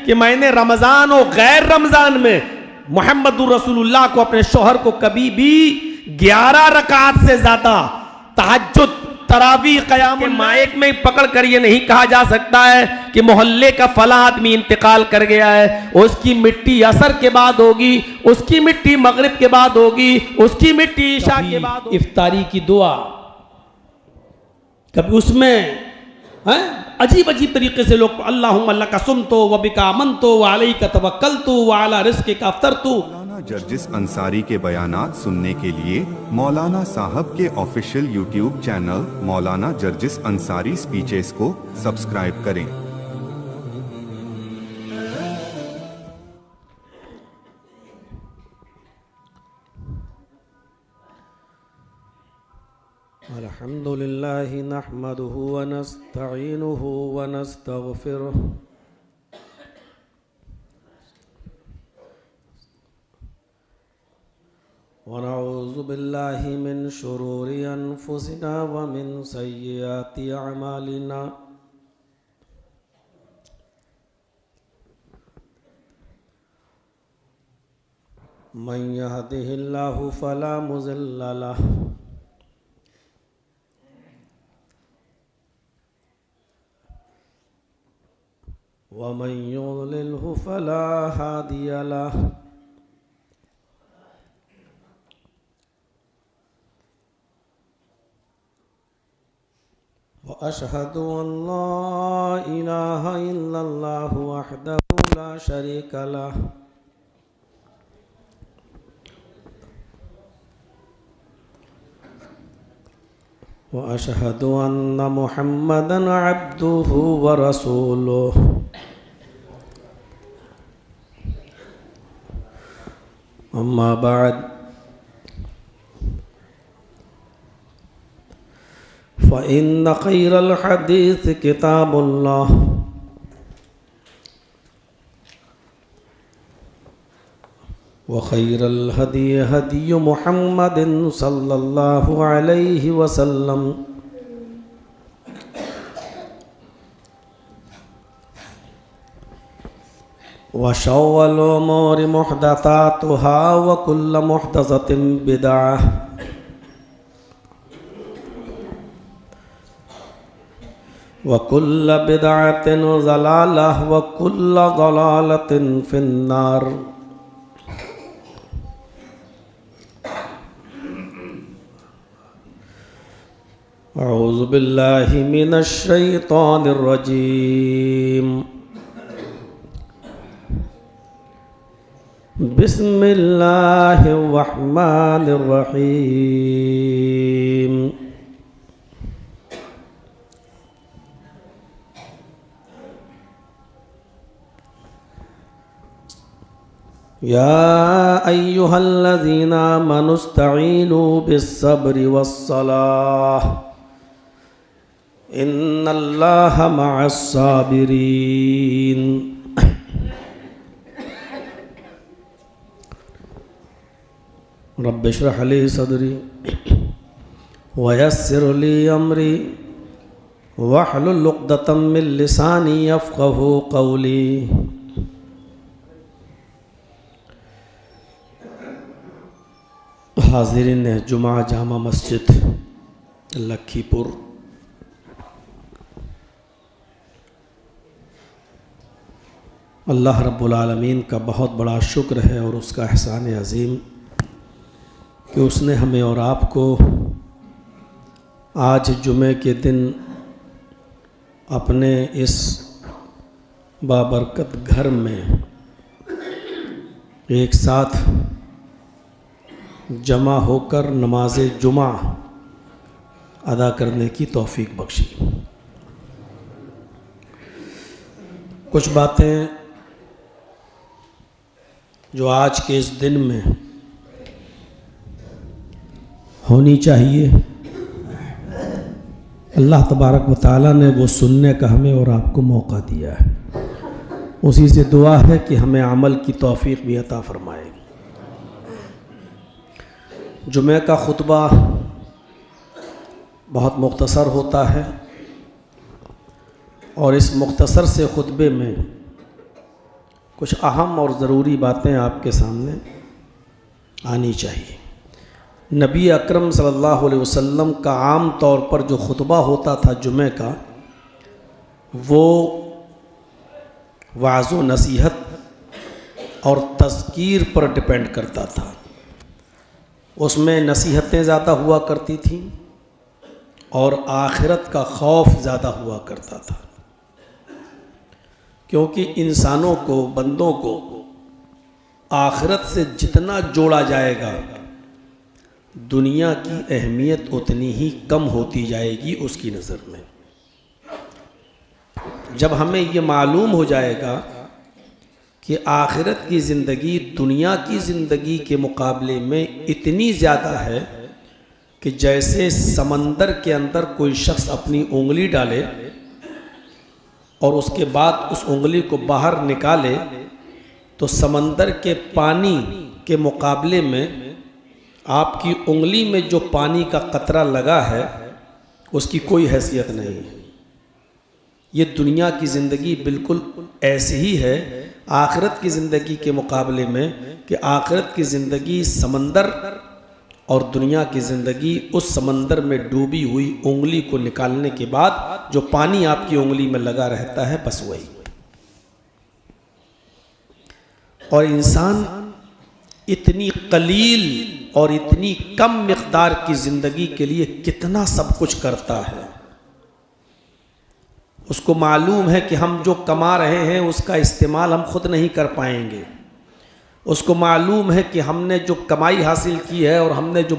कि मैंने रमज़ान और गैर रमज़ान में मुहम्मदुर रसूलुल्लाह को, अपने शौहर को, कभी भी 11 रकात से ज़्यादा तहज्जुद, तरावी, क़याम के माइक में पकड़ कर ये नहीं कहा जा सकता है कि मोहल्ले का फला आदमी इंतकाल कर गया है, उसकी मिट्टी असर के बाद होगी, उसकी मिट्टी मगरिब के बाद होगी, उसकी मिट्टी ईशा के बाद होगी। इफ्तारी की दुआ कभी उसमें अजीब अजीब तरीके से लोग अल्लाहुम्मा लका सुमतो व बिका अमनतो व अलैका तवक्कलतु व अला रिज़्क़िका अफ़्तरतु। मौलाना जर्जिस अंसारी के बयानात सुनने के लिए मौलाना साहब के ऑफिशियल यूट्यूब चैनल मौलाना जर्जिस अंसारी स्पीचेस को सब्सक्राइब करें। अल्हम्दुलिल्लाहि नहमदुहु व नस्तईनुहु व नस्तगफिरुह व नऊज़ु बिल्लाहि मिन शुरूरि अनफुसिना व मिन सय्यिआति अमालिना। मन यहदिहिल्लाहु फला मुज़िल्ल लहु वमन युज़लिल्हु फला हादिय लहु। व अशहदु अल्ला इलाहा इल्लल्लाहु वहदहु ला शरीका लहु व अशहदु अन्न मुहम्मदन अब्दुहु व रसूलुहु। अम्मा बाद फ़इन्न खैरल हदीस किताबुल्लाह व खैरल हदी हदी मुहम्मदिन सल्लल्लाहु अलैहि वसल्लम व शर्रिल उमूरि मुहदसातुहा व कुल्लु मुहदसतिन बिदअह व कुल्लु बिदअतिन ज़लालह व कुल्लु ज़लालतिन फिन्नार। अऊज़ु बिल्लाहि मिनश शैतानिर रजीम। बिस्मिल्लाहिर रहमानिर रहीम। या अय्युहल्लज़ीना आमनुस्तईनू बिस्सब्रि वस्सलाह इन्नल्लाहा मअस्साबिरीन। रब्बि इश्रह ली सदरी वयस्सिर ली अमरी वहलुल उक़दतम मिन लिसानी यफ़क़हू क़ौली। हाज़िरीन जुमा जामा मस्जिद लखीपुर, अल्लाह रब्बुल आलमीन का बहुत बड़ा शुक्र है और उसका एहसान अज़ीम कि उसने हमें और आपको आज जुमे के दिन अपने इस बाबरकत घर में एक साथ जमा होकर नमाज जुमा अदा करने की तौफीक बख्शी। कुछ बातें जो आज के इस दिन में होनी चाहिए, अल्लाह तबारक व तआला ने वो सुनने का हमें और आपको मौका दिया है। उसी से दुआ है कि हमें अमल की तौफीक भी अता फरमाए। जुमे का खुतबा बहुत मुख्तसर होता है और इस मुख्तसर से खुतबे में कुछ अहम और ज़रूरी बातें आपके सामने आनी चाहिए। नबी अकरम सल्लल्लाहु अलैहि वसल्लम का आम तौर पर जो खुतबा होता था जुमे का, वो वाज़ व नसीहत और तज़कीर पर डिपेंड करता था। उसमें नसीहतें ज़्यादा हुआ करती थीं और आखिरत का खौफ ज़्यादा हुआ करता था, क्योंकि इंसानों को, बंदों को आखिरत से जितना जोड़ा जाएगा, दुनिया की अहमियत उतनी ही कम होती जाएगी उसकी नज़र में। जब हमें ये मालूम हो जाएगा कि आखिरत की ज़िंदगी दुनिया की ज़िंदगी के मुकाबले में इतनी ज़्यादा है कि जैसे समंदर के अंदर कोई शख्स अपनी उंगली डाले और उसके बाद उस उंगली को बाहर निकाले, तो समंदर के पानी के मुकाबले में आपकी उंगली में जो पानी का कतरा लगा है उसकी कोई हैसियत नहीं है। ये दुनिया की ज़िंदगी बिल्कुल ऐसी ही है आखिरत की ज़िंदगी के मुकाबले में, कि आखिरत की ज़िंदगी समंदर और दुनिया की ज़िंदगी उस समंदर में डूबी हुई उंगली को निकालने के बाद जो पानी आपकी उंगली में लगा रहता है, बस वही। और इंसान इतनी कलील और इतनी कम मिक़दार की ज़िंदगी के लिए कितना सब कुछ करता है। उसको मालूम है कि हम जो कमा रहे हैं उसका इस्तेमाल हम खुद नहीं कर पाएंगे। उसको मालूम है कि हमने जो कमाई हासिल की है और हमने जो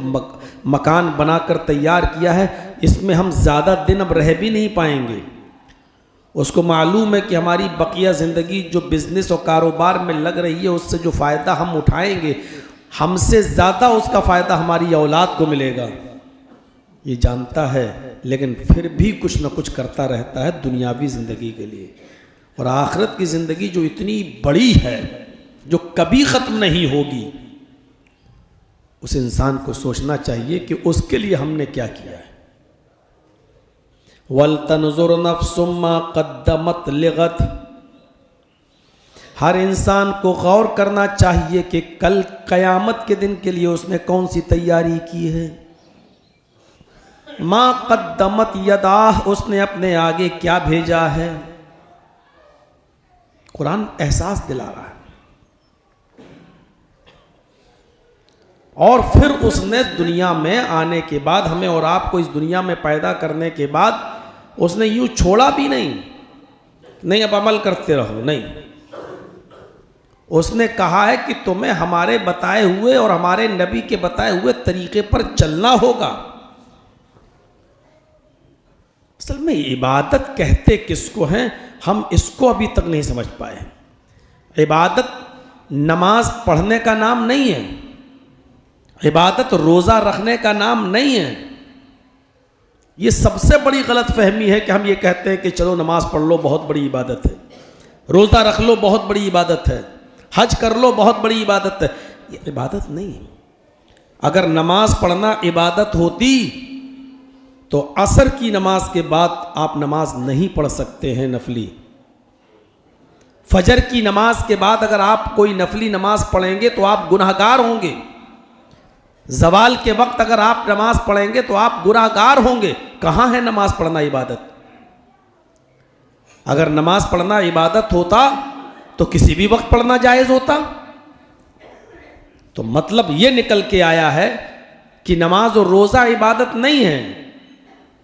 मकान बनाकर तैयार किया है, इसमें हम ज़्यादा दिन अब रह भी नहीं पाएंगे। उसको मालूम है कि हमारी बकिया ज़िंदगी जो बिज़नेस और कारोबार में लग रही है, उससे जो फ़ायदा हम उठाएंगे, हमसे ज़्यादा उसका फ़ायदा हमारी औलाद को मिलेगा, ये जानता है। लेकिन फिर भी कुछ न कुछ करता रहता है दुनियावी ज़िंदगी के लिए। और आखिरत की ज़िंदगी जो इतनी बड़ी है, जो कभी ख़त्म नहीं होगी, उस इंसान को सोचना चाहिए कि उसके लिए हमने क्या किया है। वल तनजुर नफ्सुम मा क़द्दमत लिगद, हर इंसान को गौर करना चाहिए कि कल क़यामत के दिन के लिए उसने कौन सी तैयारी की है। मा क़द्दमत यदाह, उसने अपने आगे क्या भेजा है। कुरान एहसास दिला रहा है। और फिर उसने दुनिया में आने के बाद, हमें और आपको इस दुनिया में पैदा करने के बाद, उसने यूं छोड़ा भी नहीं अब अमल करते रहो, नहीं। उसने कहा है कि तुम्हें हमारे बताए हुए और हमारे नबी के बताए हुए तरीके पर चलना होगा। असल में इबादत कहते किसको हैं, हम इसको अभी तक नहीं समझ पाए। इबादत नमाज पढ़ने का नाम नहीं है, इबादत रोज़ा रखने का नाम नहीं है। ये सबसे बड़ी गलत फहमी है कि हम ये कहते हैं कि चलो नमाज पढ़ लो, बहुत बड़ी इबादत है, रोज़ा रख लो, बहुत बड़ी इबादत है, हज कर लो, बहुत बड़ी इबादत है। ये इबादत नहीं है। अगर नमाज पढ़ना इबादत होती तो असर की नमाज के बाद आप नमाज नहीं पढ़ सकते हैं नफली। फजर की नमाज के बाद अगर आप कोई नफली नमाज पढ़ेंगे तो आप गुनाहगार होंगे। ज़वाल के वक्त अगर आप नमाज पढ़ेंगे तो आप गुनाहगार होंगे। कहाँ है नमाज पढ़ना इबादत? अगर नमाज पढ़ना इबादत होता तो किसी भी वक्त पढ़ना जायज़ होता। तो मतलब ये निकल के आया है कि नमाज और रोज़ा इबादत नहीं है,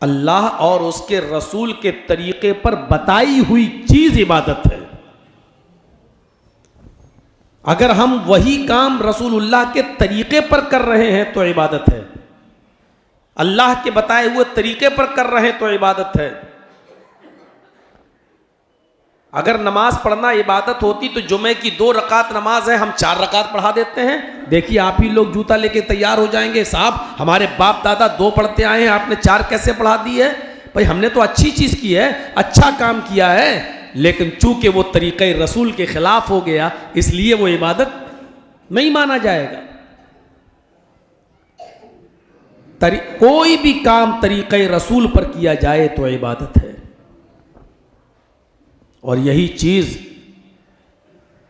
अल्लाह और उसके रसूल के तरीके पर बताई हुई चीज़ इबादत है। अगर हम वही काम रसूलुल्लाह के तरीके पर कर रहे हैं तो इबादत है, अल्लाह के बताए हुए तरीके पर कर रहे हैं तो इबादत है। अगर नमाज पढ़ना इबादत होती तो जुमे की 2 रकात नमाज है, हम 4 रकात पढ़ा देते हैं। देखिए आप ही लोग जूता लेके तैयार हो जाएंगे, साहब हमारे बाप दादा 2 पढ़ते आए हैं, आपने 4 कैसे पढ़ा दी है? भाई हमने तो अच्छी चीज़ की है, अच्छा काम किया है, लेकिन चूंकि वो तरीक़े रसूल के खिलाफ हो गया इसलिए वो इबादत नहीं माना जाएगा। कोई भी काम तरीक़े रसूल पर किया जाए तो इबादत है। और यही चीज़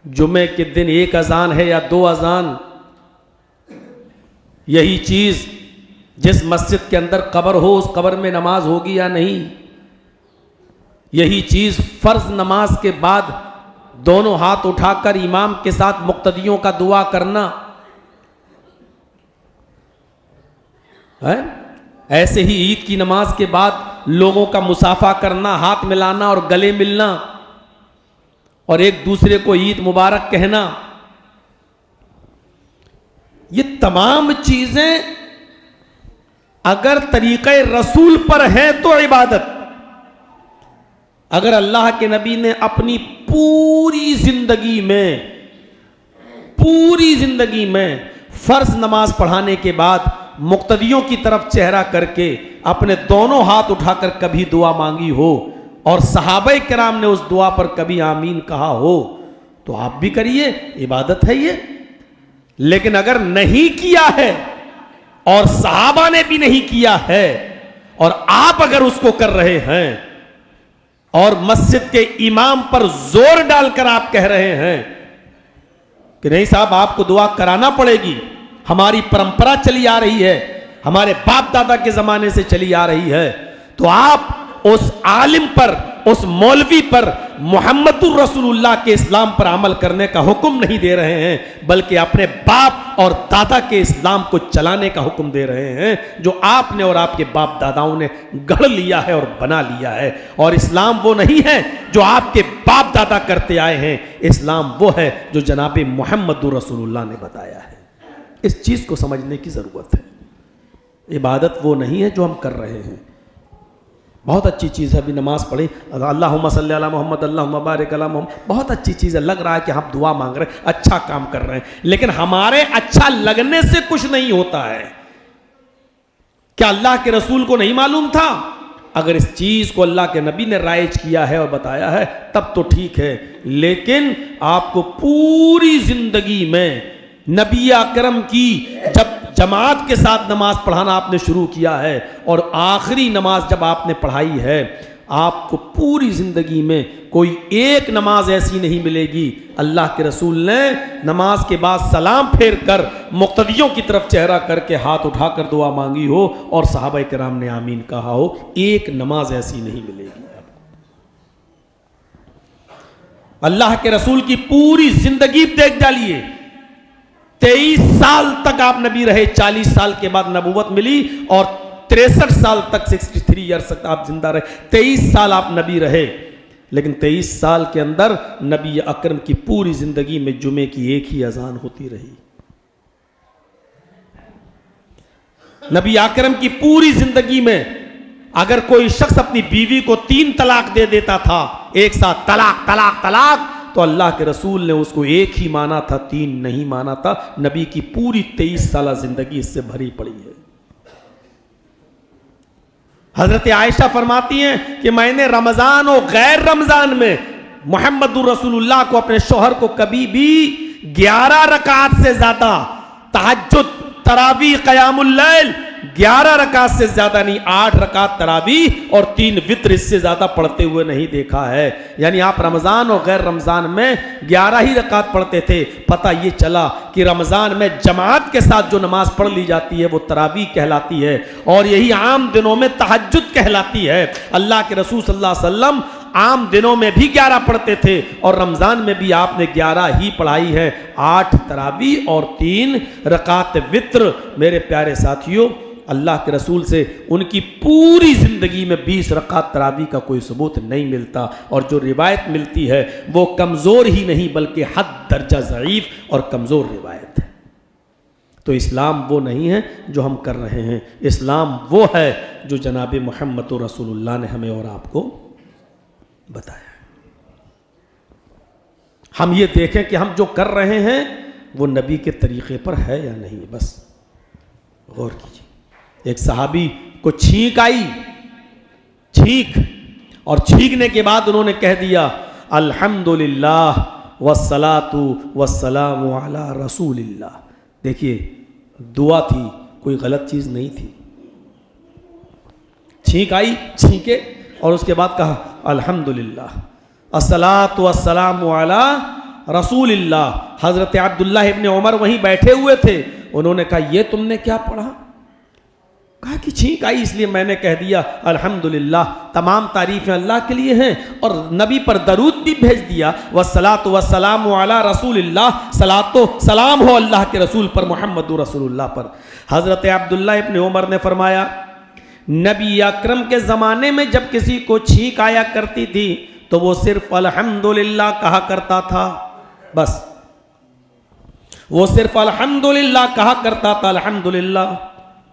जुमे के दिन एक अजान है या दो अजान, यही चीज जिस मस्जिद के अंदर कब्र हो उस कब्र में नमाज होगी या नहीं, यही चीज फर्ज नमाज के बाद दोनों हाथ उठाकर इमाम के साथ मुक्तदियों का दुआ करना है। ऐसे ही ईद की नमाज के बाद लोगों का मुसाफा करना, हाथ मिलाना और गले मिलना और एक दूसरे को ईद मुबारक कहना, ये तमाम चीजें अगर तरीक़े रसूल पर है तो इबादत। अगर अल्लाह के नबी ने अपनी पूरी जिंदगी में फर्ज नमाज पढ़ाने के बाद मुक्तदियों की तरफ चेहरा करके अपने दोनों हाथ उठाकर कभी दुआ मांगी हो और सहाबा किराम ने उस दुआ पर कभी आमीन कहा हो तो आप भी करिए, इबादत है ये। लेकिन अगर नहीं किया है और सहाबा ने भी नहीं किया है और आप अगर उसको कर रहे हैं और मस्जिद के इमाम पर जोर डालकर आप कह रहे हैं कि नहीं साहब आपको दुआ कराना पड़ेगी, हमारी परंपरा चली आ रही है, हमारे बाप दादा के जमाने से चली आ रही है, तो आप उस आलिम पर, उस मौलवी पर मुहम्मदुर रसूलुल्लाह के इस्लाम पर अमल करने का हुक्म नहीं दे रहे हैं, बल्कि अपने बाप और दादा के इस्लाम को चलाने का हुक्म दे रहे हैं जो आपने और आपके बाप दादाओं ने गढ़ लिया है और बना लिया है। और इस्लाम वो नहीं है जो आपके बाप दादा करते आए हैं, इस्लाम वो है जो जनाब मुहम्मदुर रसूलुल्लाह ने बताया है। इस चीज को समझने की जरूरत है। इबादत वो नहीं है जो हम कर रहे हैं। बहुत अच्छी चीज़ है, अभी नमाज पढ़ी, अल्लाहुम्मा सल्ली अला मोहम्मद अल्लाहुम्मा बारिक अला मोहम्मद, बहुत अच्छी चीज़ है, लग रहा है कि हम दुआ मांग रहे हैं, अच्छा काम कर रहे हैं, लेकिन हमारे अच्छा लगने से कुछ नहीं होता है। क्या अल्लाह के रसूल को नहीं मालूम था? अगर इस चीज़ को अल्लाह के नबी ने राइज किया है और बताया है तब तो ठीक है, लेकिन आपको पूरी जिंदगी में नबी अकरम की जब जमात के साथ नमाज पढ़ाना आपने शुरू किया है और आखिरी नमाज जब आपने पढ़ाई है, आपको पूरी जिंदगी में कोई एक नमाज ऐसी नहीं मिलेगी अल्लाह के रसूल ने नमाज के बाद सलाम फेर कर मुक्तदियों की तरफ चेहरा करके हाथ उठाकर दुआ मांगी हो और सहाबा किराम ने आमीन कहा हो। एक नमाज ऐसी नहीं मिलेगी। अल्लाह के रसूल की पूरी जिंदगी देख डालिए, 23 साल तक आप नबी रहे, 40 साल के बाद नबूवत मिली और 63 साल तक 63 ईयर्स तक आप जिंदा रहे। 23 साल आप नबी रहे, लेकिन 23 साल के अंदर नबी अकरम की पूरी जिंदगी में जुमे की एक ही अजान होती रही। नबी अकरम की पूरी जिंदगी में अगर कोई शख्स अपनी बीवी को 3 तलाक दे देता था, एक साथ तलाक तलाक तलाक, तो अल्लाह के रसूल ने उसको एक ही माना था, 3 नहीं माना था। नबी की पूरी 23 साल जिंदगी इससे भरी पड़ी है। हजरत आयशा फरमाती हैं कि मैंने रमजान और गैर रमजान में मुहम्मदुर रसूलुल्लाह को, अपने शौहर को, कभी भी 11 रकात से ज्यादा तहज्जुद, तरावी, क़यामुल लैल 11 रकात से ज्यादा नहीं, 8 रकात तरावी और 3 वित्र, इससे ज्यादा पढ़ते हुए नहीं देखा है। यानी आप रमजान और गैर रमजान में 11 ही रकात पढ़ते थे। पता ये चला कि रमजान में जमात के साथ जो नमाज पढ़ ली जाती है वो तरावी कहलाती है और यही आम दिनों में तहज्जुद कहलाती है। अल्लाह के रसूल सल्लल्लाहु अलैहि वसल्लम आम दिनों में भी 11 पढ़ते थे और रमजान में भी आपने 11 ही पढ़ाई है, 8 तरावी और 3 रकात वित्र। मेरे प्यारे साथियों, अल्लाह के रसूल से उनकी पूरी जिंदगी में 20 रकात तरावी का कोई सबूत नहीं मिलता और जो रिवायत मिलती है वो कमजोर ही नहीं बल्कि हद दर्जा ज़ईफ और कमजोर रिवायत है। तो इस्लाम वो नहीं है जो हम कर रहे हैं, इस्लाम वो है जो जनाब मुहम्मद रसूलुल्लाह ने हमें और आपको बताया। हम ये देखें कि हम जो कर रहे हैं वो नबी के तरीके पर है या नहीं, बस गौर कीजिए। एक सहाबी को छींक आई, और छींकने के बाद उन्होंने कह दिया अल्हम्दुलिल्लाह वस्सलातु वस्सलामु अला रसूलिल्लाह। देखिए, दुआ थी, कोई गलत चीज नहीं थी। छींक आई, छींके और उसके बाद कहा अल्हम्दुलिल्लाह, अस्सलातु वस्सलामु अला रसूलिल्लाह। हजरत अब्दुल्लाह इब्ने उमर वहीं बैठे हुए थे। उन्होंने कहा ये तुमने क्या पढ़ा? कहा कि छींक आई इसलिए मैंने कह दिया अल्हम्दुलिल्लाह, तमाम तारीफें अल्लाह के लिए हैं, और नबी पर दरूद भी भेज दिया। वस्सलातु वस्सलामु अला रसूलिल्लाह, सलातो सलाम हो अल्लाह के रसूल पर, मुहम्मदुर रसूलुल्लाह पर। हजरत अब्दुल्लाह इब्ने उमर ने फरमाया, नबी अकरम के ज़माने में जब किसी को छींक आया करती थी तो वो सिर्फ अल्हम्दुलिल्लाह कहा करता था, बस वो सिर्फ अल्हम्दुलिल्लाह कहा करता था, अल्हम्दुलिल्लाह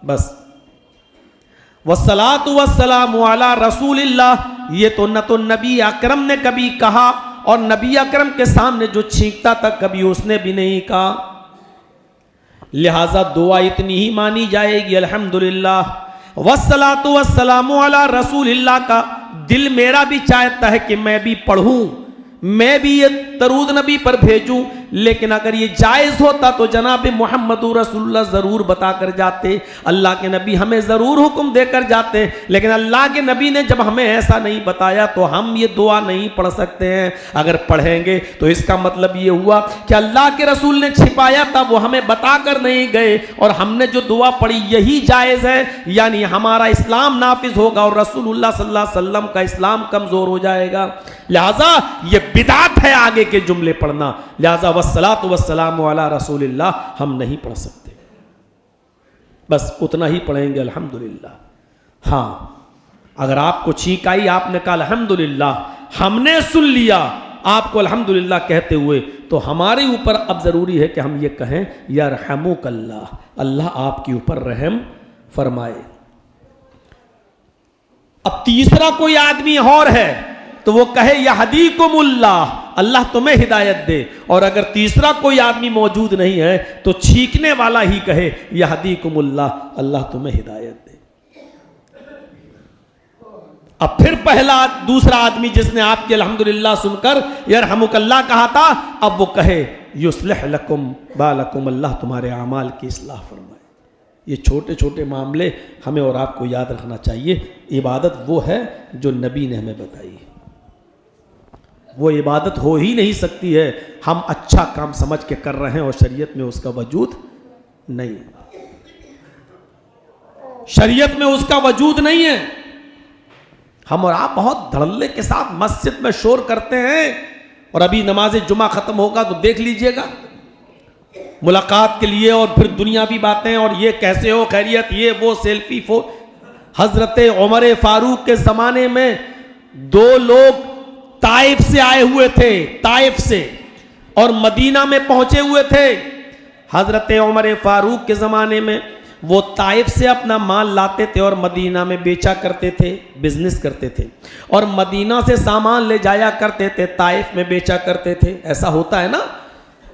बस। वस्सलातु वस्सलामु अला रसूलिल्लाह, ये तो न तो नबी अकरम ने कभी कहा, और नबी अकरम के सामने जो छींकता था कभी उसने भी नहीं कहा। लिहाजा दुआ इतनी ही मानी जाएगी, अल्हम्दुलिल्लाह वस्सलातु वस्सलामु अला रसूलिल्लाह का दिल मेरा भी चाहता है कि मैं भी पढ़ूं, मैं भी ये दरूद नबी पर भेजूं, लेकिन अगर ये जायज़ होता तो जनाब मुहम्मदुर रसूलुल्लाह ज़रूर बता कर जाते, अल्लाह के नबी हमें ज़रूर हुक्म देकर जाते। लेकिन अल्लाह के नबी ने जब हमें ऐसा नहीं बताया तो हम ये दुआ नहीं पढ़ सकते हैं। अगर पढ़ेंगे तो इसका मतलब ये हुआ कि अल्लाह के रसूल ने छिपाया था, वो हमें बता कर नहीं गए, और हमने जो दुआ पढ़ी यही जायज़ है, यानी हमारा इस्लाम नाफिज होगा और रसूलुल्लाह सल्लल्लाहु अलैहि वसल्लम का इस्लाम कमज़ोर हो जाएगा। लिहाजा ये बिदात है आगे के जुमले पढ़ना, लिहाजा वस्सलातु वस्सलामु अला रसूलिल्लाह हम नहीं पढ़ सकते, बस उतना ही पढ़ेंगे अल्हम्दुलिल्लाह। हाँ, अगर आपको छींक आई, आपने कहा अल्हम्दुलिल्लाह, हमने सुन लिया आपको अल्हम्दुलिल्लाह कहते हुए, तो हमारे ऊपर अब जरूरी है कि हम ये कहें यरहमुकल्लाह, अल्लाह आपके ऊपर रहम फरमाए। अब तीसरा कोई आदमी और है तो वो कहे यहदीकुमुल्लाह, अल्लाह तुम्हें हिदायत दे। और अगर तीसरा कोई आदमी मौजूद नहीं है तो छींकने वाला ही कहे यहदीकुमुल्लाह, अल्लाह तुम्हें हिदायत दे। अब फिर दूसरा आदमी जिसने आपके अल्हम्दुलिल्लाह सुनकर यरहमुकल्लाह कहा था, अब वो कहे युस्लिह लकुम बालकुम, अल्लाह तुम्हारे अमाल की इस्लाह फरमाए। ये छोटे छोटे मामले हमें और आपको याद रखना चाहिए। इबादत वो है जो नबी ने हमें बताई, वो इबादत हो ही नहीं सकती है हम अच्छा काम समझ के कर रहे हैं और शरीयत में उसका वजूद नहीं, शरीयत में उसका वजूद नहीं है। हम और आप बहुत धड़ल्ले के साथ मस्जिद में शोर करते हैं, और अभी नमाज जुमा खत्म होगा तो देख लीजिएगा, मुलाकात के लिए और फिर दुनियावी बातें, और ये कैसे हो खैरियत, ये वो सेल्फी फो। हजरत उमर फारूक के जमाने में दो लोग ताइफ से आए हुए थे, ताइफ से, और मदीना में पहुंचे हुए थे। हजरत उमर फारूक के ज़माने में वो ताइफ से अपना माल लाते थे और मदीना में बेचा करते थे, बिजनेस करते थे, और मदीना से सामान ले जाया करते थे, ताइफ में बेचा करते थे। ऐसा होता है ना,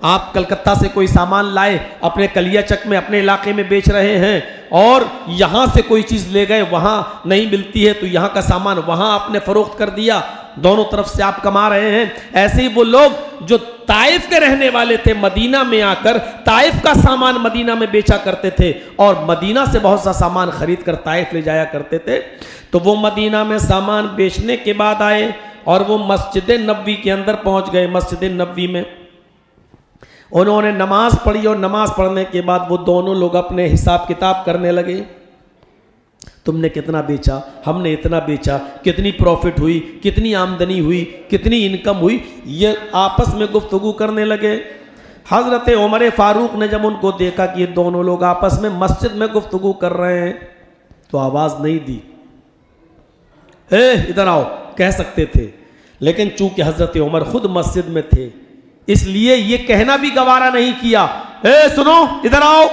आप कलकत्ता से कोई सामान लाए, अपने कलियाचक में अपने इलाके में बेच रहे हैं, और यहाँ से कोई चीज़ ले गए, वहाँ नहीं मिलती है तो यहाँ का सामान वहाँ आपने फरोख्त कर दिया, दोनों तरफ से आप कमा रहे हैं। ऐसे ही वो लोग जो ताइफ के रहने वाले थे, मदीना में आकर ताइफ का सामान मदीना में बेचा करते थे, और मदीना से बहुत सा सामान खरीद कर ताइफ ले जाया करते थे। तो वो मदीना में सामान बेचने के बाद आए और वो मस्जिद नबवी के अंदर पहुँच गए। मस्जिद नबवी में उन्होंने नमाज पढ़ी, और नमाज पढ़ने के बाद वो दोनों लोग अपने हिसाब किताब करने लगे। तुमने कितना बेचा, हमने इतना बेचा, कितनी प्रॉफिट हुई, कितनी आमदनी हुई, कितनी इनकम हुई, ये आपस में गुफ्तगू करने लगे। हज़रत उमर फारूक ने जब उनको देखा कि ये दोनों लोग आपस में मस्जिद में गुफ्तगू कर रहे हैं तो आवाज़ नहीं दी। इधर आओ कह सकते थे, लेकिन चूंकि हज़रत उमर खुद मस्जिद में थे इसलिए ये कहना भी गवारा नहीं किया, सुनो इधर आओ।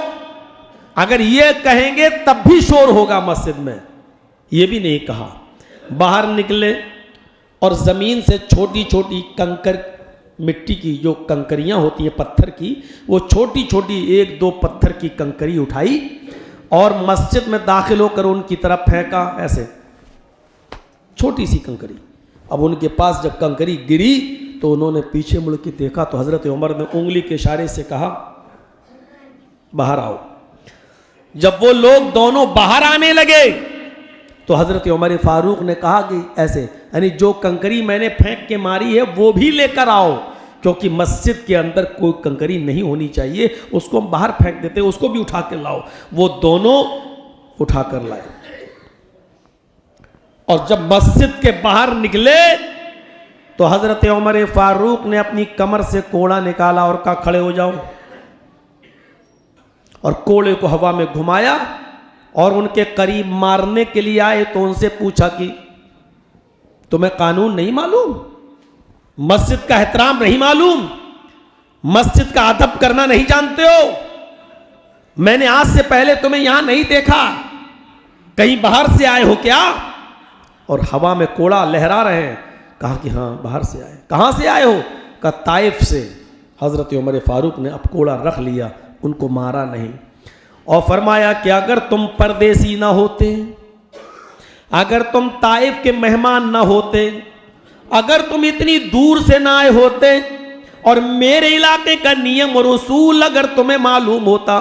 अगर ये कहेंगे तब भी शोर होगा मस्जिद में, ये भी नहीं कहा। बाहर निकले और ज़मीन से छोटी छोटी कंकर, मिट्टी की जो कंकरियां होती हैं पत्थर की, वो छोटी छोटी 1-2 पत्थर की कंकरी उठाई और मस्जिद में दाखिल होकर उनकी तरफ फेंका, ऐसे छोटी सी कंकरी। अब उनके पास जब कंकरी गिरी तो उन्होंने पीछे मुड़ के देखा तो हज़रत उमर ने उंगली के इशारे से कहा बाहर आओ। जब वो लोग दोनों बाहर आने लगे तो हज़रत उमर फारूक ने कहा कि ऐसे, यानी जो कंकरी मैंने फेंक के मारी है वो भी लेकर आओ, क्योंकि मस्जिद के अंदर कोई कंकरी नहीं होनी चाहिए, उसको हम बाहर फेंक देते, उसको भी उठा कर लाओ। वो दोनों उठा कर लाए और जब मस्जिद के बाहर निकले तो हजरत उमर फारूक ने अपनी कमर से कोड़ा निकाला और कहा खड़े हो जाओ, और कोड़े को हवा में घुमाया और उनके करीब मारने के लिए आए तो उनसे पूछा कि तुम्हें कानून नहीं मालूम, मस्जिद का एहतराम नहीं मालूम, मस्जिद का अदब करना नहीं जानते हो? मैंने आज से पहले तुम्हें यहां नहीं देखा, कहीं बाहर से आए हो क्या? और हवा में कोड़ा लहरा रहे हैं। कहा कि हां बाहर से आए। कहां से आए हो? कहा ताइफ से। हजरत उमर फारूक ने अब कोड़ा रख लिया, उनको मारा नहीं और फरमाया कि अगर तुम परदेसी ना होते, अगर तुम ताइफ के मेहमान ना होते, अगर तुम इतनी दूर से ना आए होते और मेरे इलाके का नियम और उसूल अगर तुम्हें मालूम होता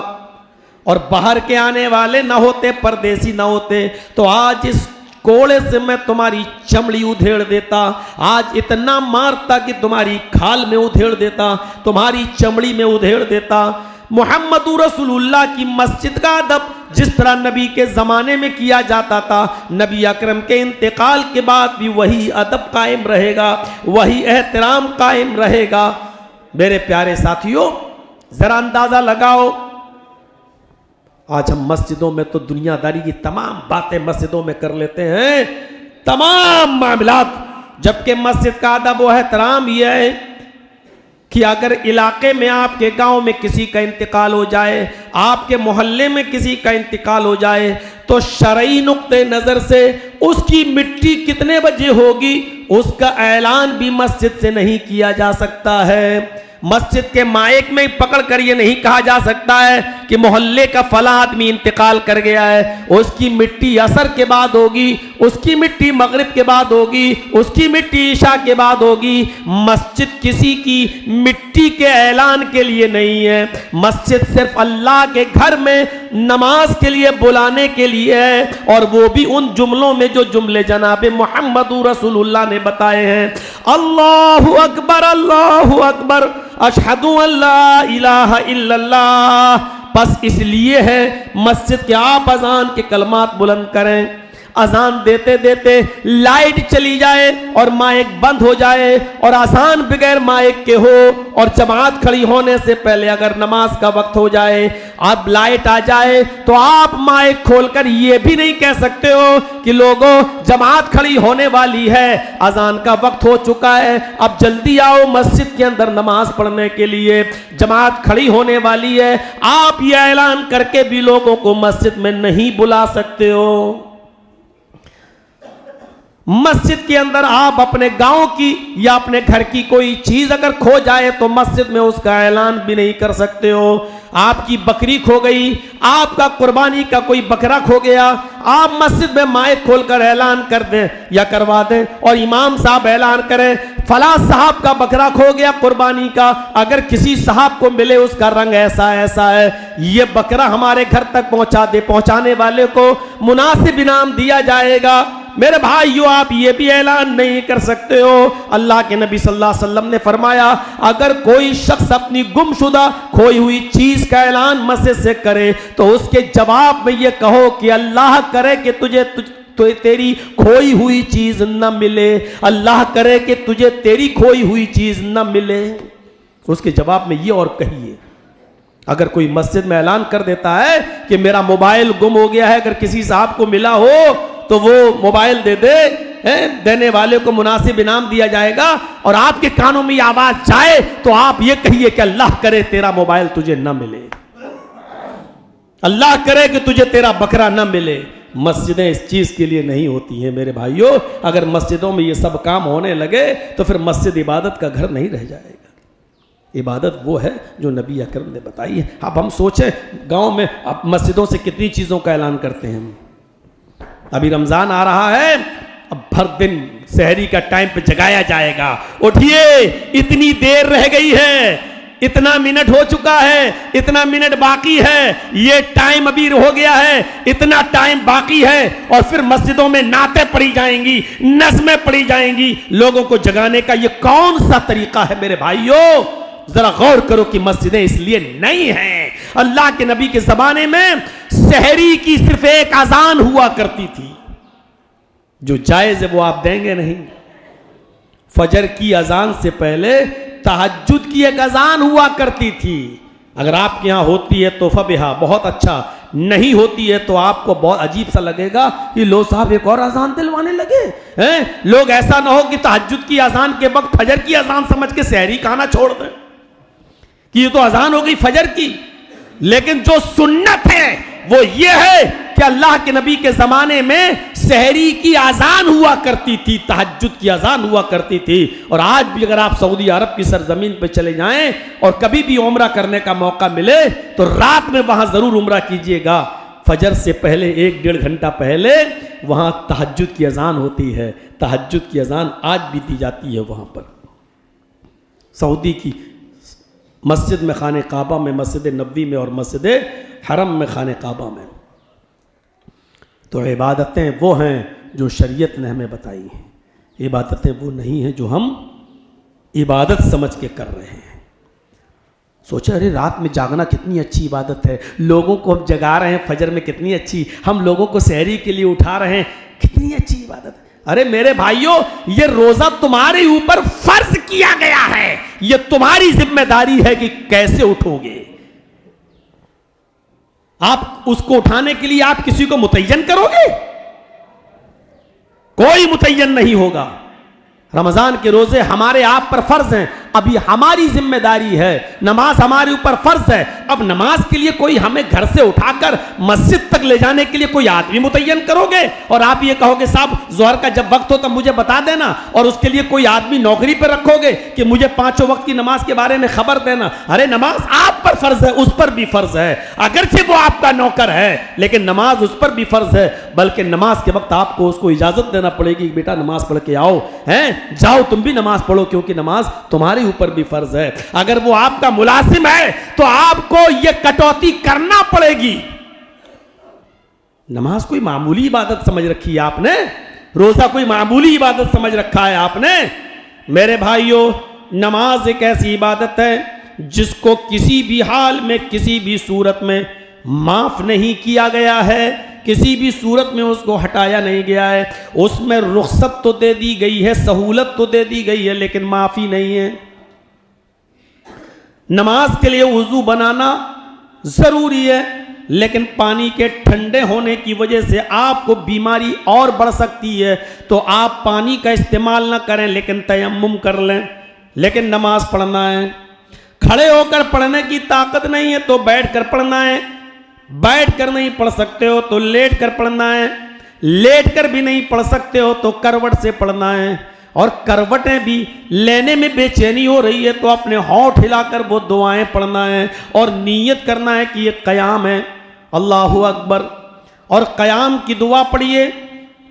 और बाहर के आने वाले ना होते, परदेसी ना होते, तो आज इस कोड़े से मैं तुम्हारी चमड़ी उधेड़ देता, आज इतना मारता कि तुम्हारी खाल में उधेड़ देता, तुम्हारी चमड़ी में उधेड़ देता। मुहम्मदुर रसूलुल्लाह की मस्जिद का अदब जिस तरह नबी के ज़माने में किया जाता था, नबी अकरम के इंतकाल के बाद भी वही अदब कायम रहेगा, वही एहतराम कायम रहेगा। मेरे प्यारे साथियों, ज़रा अंदाज़ा लगाओ, आज हम मस्जिदों में तो दुनियादारी की तमाम बातें मस्जिदों में कर लेते हैं, तमाम मामलात, जबकि मस्जिद का अदब व एहतराम यह है कि अगर इलाके में आपके गांव में किसी का इंतकाल हो जाए, आपके मोहल्ले में किसी का इंतकाल हो जाए, तो शरई नुक्ते नज़र से उसकी मिट्टी कितने बजे होगी उसका ऐलान भी मस्जिद से नहीं किया जा सकता है। मस्जिद के माइक में पकड़ कर ये नहीं कहा जा सकता है कि मोहल्ले का फला आदमी इंतकाल कर गया है, उसकी मिट्टी असर के बाद होगी, उसकी मिट्टी मगरिब के बाद होगी, उसकी मिट्टी ईशा के बाद होगी। मस्जिद किसी की मिट्टी के ऐलान के लिए नहीं है, मस्जिद सिर्फ अल्लाह के घर में नमाज के लिए बुलाने के लिए है, और वो भी उन जुमलों में जो जुमले जनाब मुहम्मदुर रसूलुल्लाह ने बताए हैं। अल्लाहु अकबर, अल्लाहु अकबर, अशहदु अल्ला इलाहा इल्लल्लाह। बस इसलिए है मस्जिद के आप अजान के कलमात बुलंद करें, अजान देते देते लाइट चली जाए और माइक बंद हो जाए और अजान बगैर माइक के हो, और जमात खड़ी होने से पहले अगर नमाज का वक्त हो जाए, अब लाइट आ जाए, तो आप माइक खोलकर ये भी नहीं कह सकते हो कि लोगों जमात खड़ी होने वाली है, अजान का वक्त हो चुका है, अब जल्दी आओ मस्जिद के अंदर नमाज पढ़ने के लिए, जमात खड़ी होने वाली है। आप ये ऐलान करके भी लोगों को मस्जिद में नहीं बुला सकते हो। मस्जिद के अंदर आप अपने गांव की या अपने घर की कोई चीज अगर खो जाए तो मस्जिद में उसका ऐलान भी नहीं कर सकते हो। आपकी बकरी खो गई, आपका कुर्बानी का कोई बकरा खो गया, आप मस्जिद में माइक खोलकर ऐलान कर दें या करवा दें और इमाम साहब ऐलान करें फला साहब का बकरा खो गया कुर्बानी का, अगर किसी साहब को मिले उसका रंग ऐसा ऐसा है, ये बकरा हमारे घर तक पहुंचा दे, पहुंचाने वाले को मुनासिब इनाम दिया जाएगा। मेरे भाइयों, आप ये भी ऐलान नहीं कर सकते हो। अल्लाह के नबी सल्लल्लाहु अलैहि वसल्लम ने फरमाया, अगर कोई शख्स अपनी गुमशुदा खोई हुई चीज का ऐलान मस्जिद से करे तो उसके जवाब में ये कहो कि अल्लाह करे कि तुझे तो तेरी खोई हुई चीज न मिले, अल्लाह करे कि तुझे तेरी खोई हुई चीज न मिले। उसके जवाब में ये और कहिए, अगर कोई मस्जिद में ऐलान कर देता है कि मेरा मोबाइल गुम हो गया है, अगर किसी साहब को मिला हो तो वो मोबाइल दे दे, देने वाले को मुनासिब इनाम दिया जाएगा, और आपके कानों में ये आवाज जाए तो आप ये कहिए कि अल्लाह करे तेरा मोबाइल तुझे न मिले, अल्लाह करे कि तुझे तेरा बकरा न मिले। मस्जिदें इस चीज के लिए नहीं होती हैं मेरे भाइयों। अगर मस्जिदों में ये सब काम होने लगे तो फिर मस्जिद इबादत का घर नहीं रह जाएगा। इबादत वो है जो नबी अकरम ने बताई है। अब हम सोचें गांव में अब मस्जिदों से कितनी चीजों का ऐलान करते हैं। अभी रमजान आ रहा है, अब भर दिन सहरी का टाइम पे जगाया जाएगा, उठिए इतनी देर रह गई है, इतना मिनट हो चुका है, इतना मिनट बाकी है, ये टाइम अभी हो गया है, इतना टाइम बाकी है, और फिर मस्जिदों में नाते पढ़ी जाएंगी, नज़में पढ़ी जाएंगी लोगों को जगाने का। ये कौन सा तरीका है मेरे भाइयों? जरा गौर करो कि मस्जिदें इसलिए नहीं हैं। अल्लाह के नबी के जमाने में सहरी की सिर्फ एक अजान हुआ करती थी, जो जायज है वो आप देंगे नहीं। फजर की अजान से पहले तहज्जुद की एक अजान हुआ करती थी। अगर आपके यहां होती है तो फबिहा, बहुत अच्छा, नहीं होती है तो आपको बहुत अजीब सा लगेगा कि लो साहब एक और अजान दिलवाने लगे हैं। लोग ऐसा ना हो कि तहज्जुद की अजान के वक्त फजर की अजान समझ के सहरी खाना छोड़ दें कि ये तो अजान हो गई फजर की। लेकिन जो सुन्नत है वो ये है कि अल्लाह के नबी के जमाने में सहरी की अजान हुआ करती थी, तहज्जुद की अजान हुआ करती थी। और आज भी अगर आप सऊदी अरब की सरजमीन पर चले जाएं और कभी भी उम्रा करने का मौका मिले तो रात में वहां जरूर उम्रा कीजिएगा। फजर से पहले 1-1.5 घंटा पहले वहां तहज्जुद की अजान होती है। तहज्जुद की अजान आज भी दी जाती है वहां पर। सऊदी की मस्जिद में खाने काबा में, मस्जिद नबवी में और मस्जिद हरम में खाने काबा में। तो इबादतें वो हैं जो शरीयत ने हमें बताई हैं, इबादतें वो नहीं हैं जो हम इबादत समझ के कर रहे हैं। सोचा अरे रात में जागना कितनी अच्छी इबादत है, लोगों को हम जगा रहे हैं फजर में, कितनी अच्छी, हम लोगों को सहरी के लिए उठा रहे हैं, कितनी अच्छी इबादत है। अरे मेरे भाइयों, ये रोजा तुम्हारे ऊपर फर्ज किया गया है, ये तुम्हारी जिम्मेदारी है कि कैसे उठोगे। आप उसको उठाने के लिए आप किसी को मुतय्यन करोगे? कोई मुतय्यन नहीं होगा। रमजान के रोजे हमारे आप पर फर्ज हैं, अभी हमारी जिम्मेदारी है, नमाज हमारे ऊपर फर्ज है। अब नमाज के लिए कोई हमें घर से उठाकर मस्जिद तक ले जाने के लिए कोई आदमी मुतय्यन करोगे और आप ये कहोगे साहब जोहर का जब वक्त हो तब मुझे बता देना, और उसके लिए कोई आदमी नौकरी पर रखोगे कि मुझे 5 वक्त की नमाज के बारे में खबर देना। अरे नमाज आप पर फर्ज है, उस पर भी फर्ज है, अगरचे वो आपका नौकर है लेकिन नमाज उस पर भी फर्ज है। बल्कि नमाज के वक्त आपको उसको इजाजत देना पड़ेगी, बेटा नमाज पढ़ के आओ, हैं जाओ तुम भी नमाज पढ़ो, क्योंकि नमाज तुम्हारे ऊपर भी फर्ज है। अगर वो आपका मुलाजिम है तो आपको ये कटौती करना पड़ेगी। नमाज कोई मामूली इबादत समझ रखी है आपने, रोजा कोई मामूली इबादत समझ रखा है आपने। मेरे भाइयों, नमाज एक ऐसी इबादत है जिसको किसी भी हाल में, किसी भी सूरत में माफ नहीं किया गया है, किसी भी सूरत में उसको हटाया नहीं गया है। उसमें रुख्सत तो दे दी गई है, सहूलत तो दे दी गई है, लेकिन माफी नहीं है। नमाज के लिए वुजू बनाना जरूरी है, लेकिन पानी के ठंडे होने की वजह से आपको बीमारी और बढ़ सकती है, तो आप पानी का इस्तेमाल ना करें लेकिन तयम्मुम कर लें। लेकिन नमाज पढ़ना है, खड़े होकर पढ़ने की ताकत नहीं है तो बैठ कर पढ़ना है, बैठ कर नहीं पढ़ सकते हो तो लेट कर पढ़ना है, लेट कर भी नहीं पढ़ सकते हो तो करवट से पढ़ना है। और करवटें भी लेने में बेचैनी हो रही है तो अपने होंठ हिलाकर वो दुआएं पढ़ना है और नीयत करना है कि ये क़याम है, अल्लाहु अकबर, और क़याम की दुआ पढ़िए।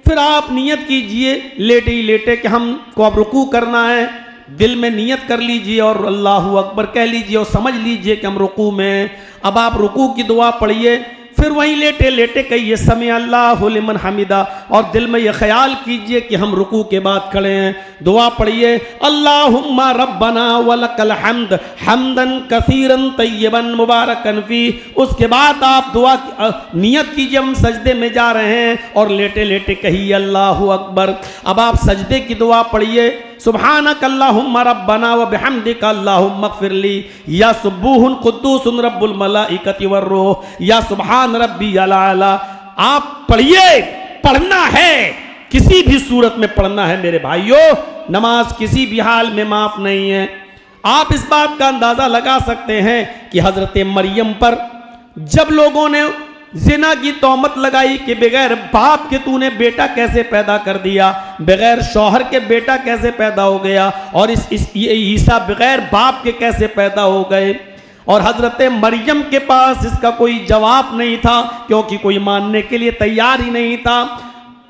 फिर आप नियत कीजिए लेटे ही लेटे कि हमको अब रुकू करना है, दिल में नियत कर लीजिए और अल्लाहु अकबर कह लीजिए और समझ लीजिए कि हम रुकू में। अब आप रुकू की दुआ पढ़िए, फिर वहीं लेटे लेटे कहिए समी अल्लाहु लिमन हमिदा, और दिल में यह ख्याल कीजिए कि हम रुकू के बाद खड़े हैं। दुआ पढ़िए अल्लाहुम्मा रब्बना वलकल हम्द हम्दन कसीरन तय्यबन मुबारकन फी। उसके बाद आप दुआ नियत कीजिए हम सजदे में जा रहे हैं और लेटे लेटे कहिए अल्लाहु अकबर। अब आप सजदे की दुआ पढ़िए सुब्हानक अल्लाहुम्मा रब्बना व बिहम्दिका अल्लाहुम्मा इग़फिरली या सुब्बूहुन कुद्दूसुन रब्बुल मलाइकति वर्रूह या सुब्हान रब्बी अला। आप पढ़िए, पढ़ना है, किसी भी सूरत में पढ़ना है मेरे भाइयों। नमाज किसी भी हाल में माफ नहीं है। आप इस बात का अंदाजा लगा सकते हैं कि हजरत मरियम पर जब लोगों ने जिना की तोहमत लगाई कि बगैर बाप के तूने बेटा कैसे पैदा कर दिया, बगैर शौहर के बेटा कैसे पैदा हो गया, और ये ईसा बगैर बाप के कैसे पैदा हो गए, और हजरत मरियम के पास इसका कोई जवाब नहीं था क्योंकि कोई मानने के लिए तैयार ही नहीं था।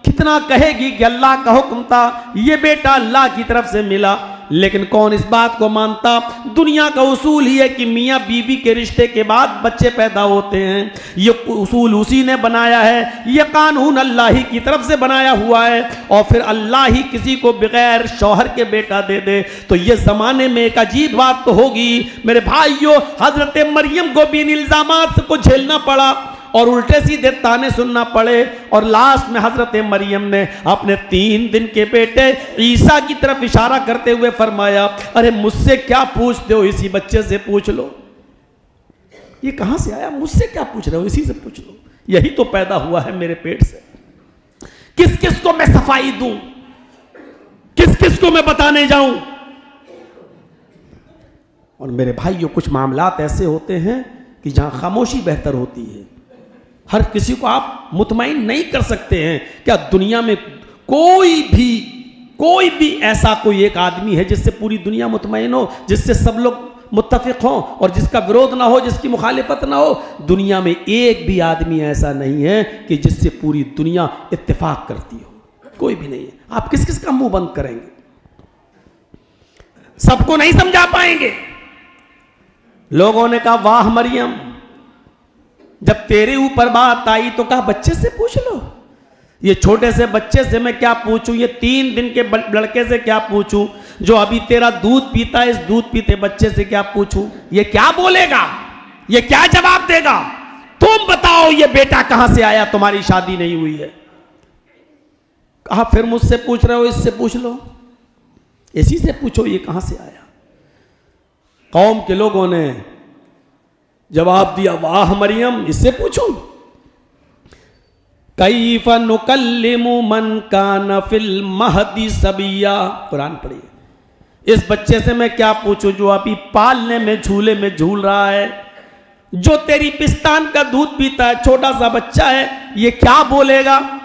कितना कहेगी कि अल्लाह का हुक्म था, ये बेटा अल्लाह की तरफ से मिला, लेकिन कौन इस बात को मानता? दुनिया का उसूल ही है कि मियाँ बीवी के रिश्ते के बाद बच्चे पैदा होते हैं। ये उसूल उसी ने बनाया है, ये कानून अल्लाह ही की तरफ से बनाया हुआ है। और फिर अल्लाह ही किसी को बगैर शौहर के बेटा दे दे तो ये जमाने में एक अजीब बात तो होगी। मेरे भाइयों, हजरत मरियम को भी इन इल्जामात को झेलना पड़ा और उल्टे सीधे ताने सुनना पड़े। और लास्ट में हजरत मरियम ने अपने 3 दिन के बेटे ईसा की तरफ इशारा करते हुए फरमाया, अरे मुझसे क्या पूछते हो, इसी बच्चे से पूछ लो। ये कहां से आया? मुझसे क्या पूछ रहे हो, इसी से पूछ लो। यही तो पैदा हुआ है मेरे पेट से। किस किस को मैं सफाई दूं, किस किस को मैं बताने जाऊं? और मेरे भाइयों, कुछ मामलात ऐसे होते हैं कि जहां खामोशी बेहतर होती है। हर किसी को आप मुतमईन नहीं कर सकते हैं। क्या दुनिया में कोई भी ऐसा कोई एक आदमी है जिससे पूरी दुनिया मुतमईन हो, जिससे सब लोग मुत्तफिक हों और जिसका विरोध ना हो, जिसकी मुखालिफत ना हो? दुनिया में एक भी आदमी ऐसा नहीं है कि जिससे पूरी दुनिया इत्तेफाक करती हो। कोई भी नहीं है। आप किस किस का मुंह बंद करेंगे? सबको नहीं समझा पाएंगे। लोगों ने कहा, वाह मरियम, जब तेरे ऊपर बात आई तो कहा बच्चे से पूछ लो। ये छोटे से बच्चे से मैं क्या पूछूं? ये 3 दिन के लड़के से क्या पूछूं? जो अभी तेरा दूध पीता है, इस दूध पीते बच्चे से क्या पूछूं? ये क्या बोलेगा? ये क्या जवाब देगा? तुम बताओ, ये बेटा कहां से आया? तुम्हारी शादी नहीं हुई है। कहा फिर मुझसे पूछ रहे हो, इससे पूछ लो, इसी से पूछो ये कहां से आया। कौम के लोगों ने जवाब दिया, वाह मरियम, इससे पूछो। कैफ नुकल्लिमु मन कान फिल महदी सबिया। कुरान पढ़िए। इस बच्चे से मैं क्या पूछूं जो अभी पालने में झूले में झूल रहा है, जो तेरी पिस्तान का दूध पीता है, छोटा सा बच्चा है। ये क्या बोलेगा?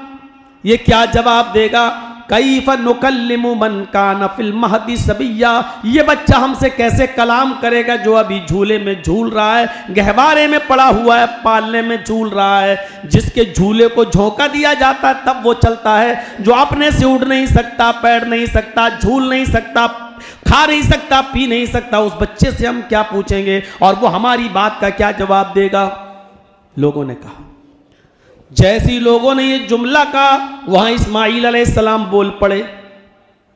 ये क्या जवाब देगा? कैफ नुकल्लिमु मन कान फिल महदी सबिया। ये बच्चा हमसे कैसे कलाम करेगा जो अभी झूले में झूल रहा है, गहवारे में पड़ा हुआ है, पालने में झूल रहा है। जिसके झूले को झोंका दिया जाता है तब वो चलता है, जो अपने से उड़ नहीं सकता, पैर नहीं सकता, झूल नहीं सकता, खा नहीं सकता, पी नहीं सकता, उस बच्चे से हम क्या पूछेंगे और वो हमारी बात का क्या जवाब देगा? लोगों ने कहा। जैसी लोगों ने ये जुमला कहा, वहां इस्माइल अलैहिस्सलाम बोल पड़े,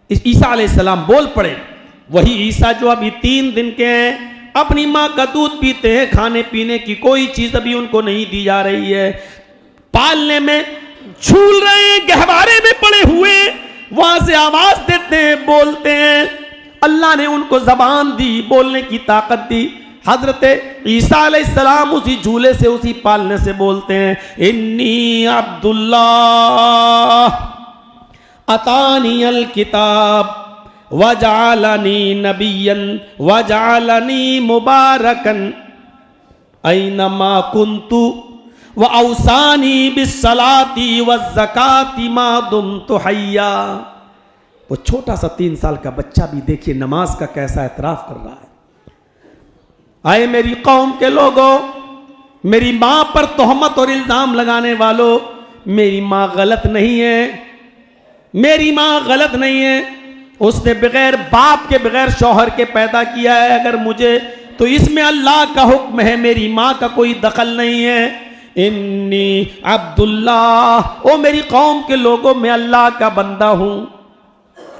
ईसा अलैहिस्सलाम बोल पड़े। वही ईसा जो अभी 3 दिन के हैं, अपनी माँ का दूध पीते हैं, खाने पीने की कोई चीज अभी उनको नहीं दी जा रही है, पालने में झूल रहे हैं, गहवारे में पड़े हुए, वहां से आवाज देते हैं, बोलते हैं। अल्लाह ने उनको जबान दी, बोलने की ताकत दी। हजरत ईसा अलैहिस्सलाम उसी झूले से, उसी पालने से बोलते हैं, इन्नी अब्दुल्लाह अतानी अल किताब वजालनी नबियन वजालनी मुबारकन ऐनमा कुन्तु व औसानी बिस्सलाती व ज़काती मा दुम्तु हय्या। वो छोटा सा 3 साल का बच्चा भी देखिए नमाज का कैसा एतराफ कर रहा है। आए मेरी कौम के लोगों, मेरी मां पर तोहमत और इल्जाम लगाने वालों, मेरी मां गलत नहीं है, मेरी मां गलत नहीं है। उसने बगैर बाप के, बगैर शौहर के पैदा किया है। अगर मुझे तो इसमें अल्लाह का हुक्म है, मेरी मां का कोई दखल नहीं है। इन्नी अब्दुल्लाह, ओ मेरी कौम के लोगों, मैं अल्लाह का बंदा हूं।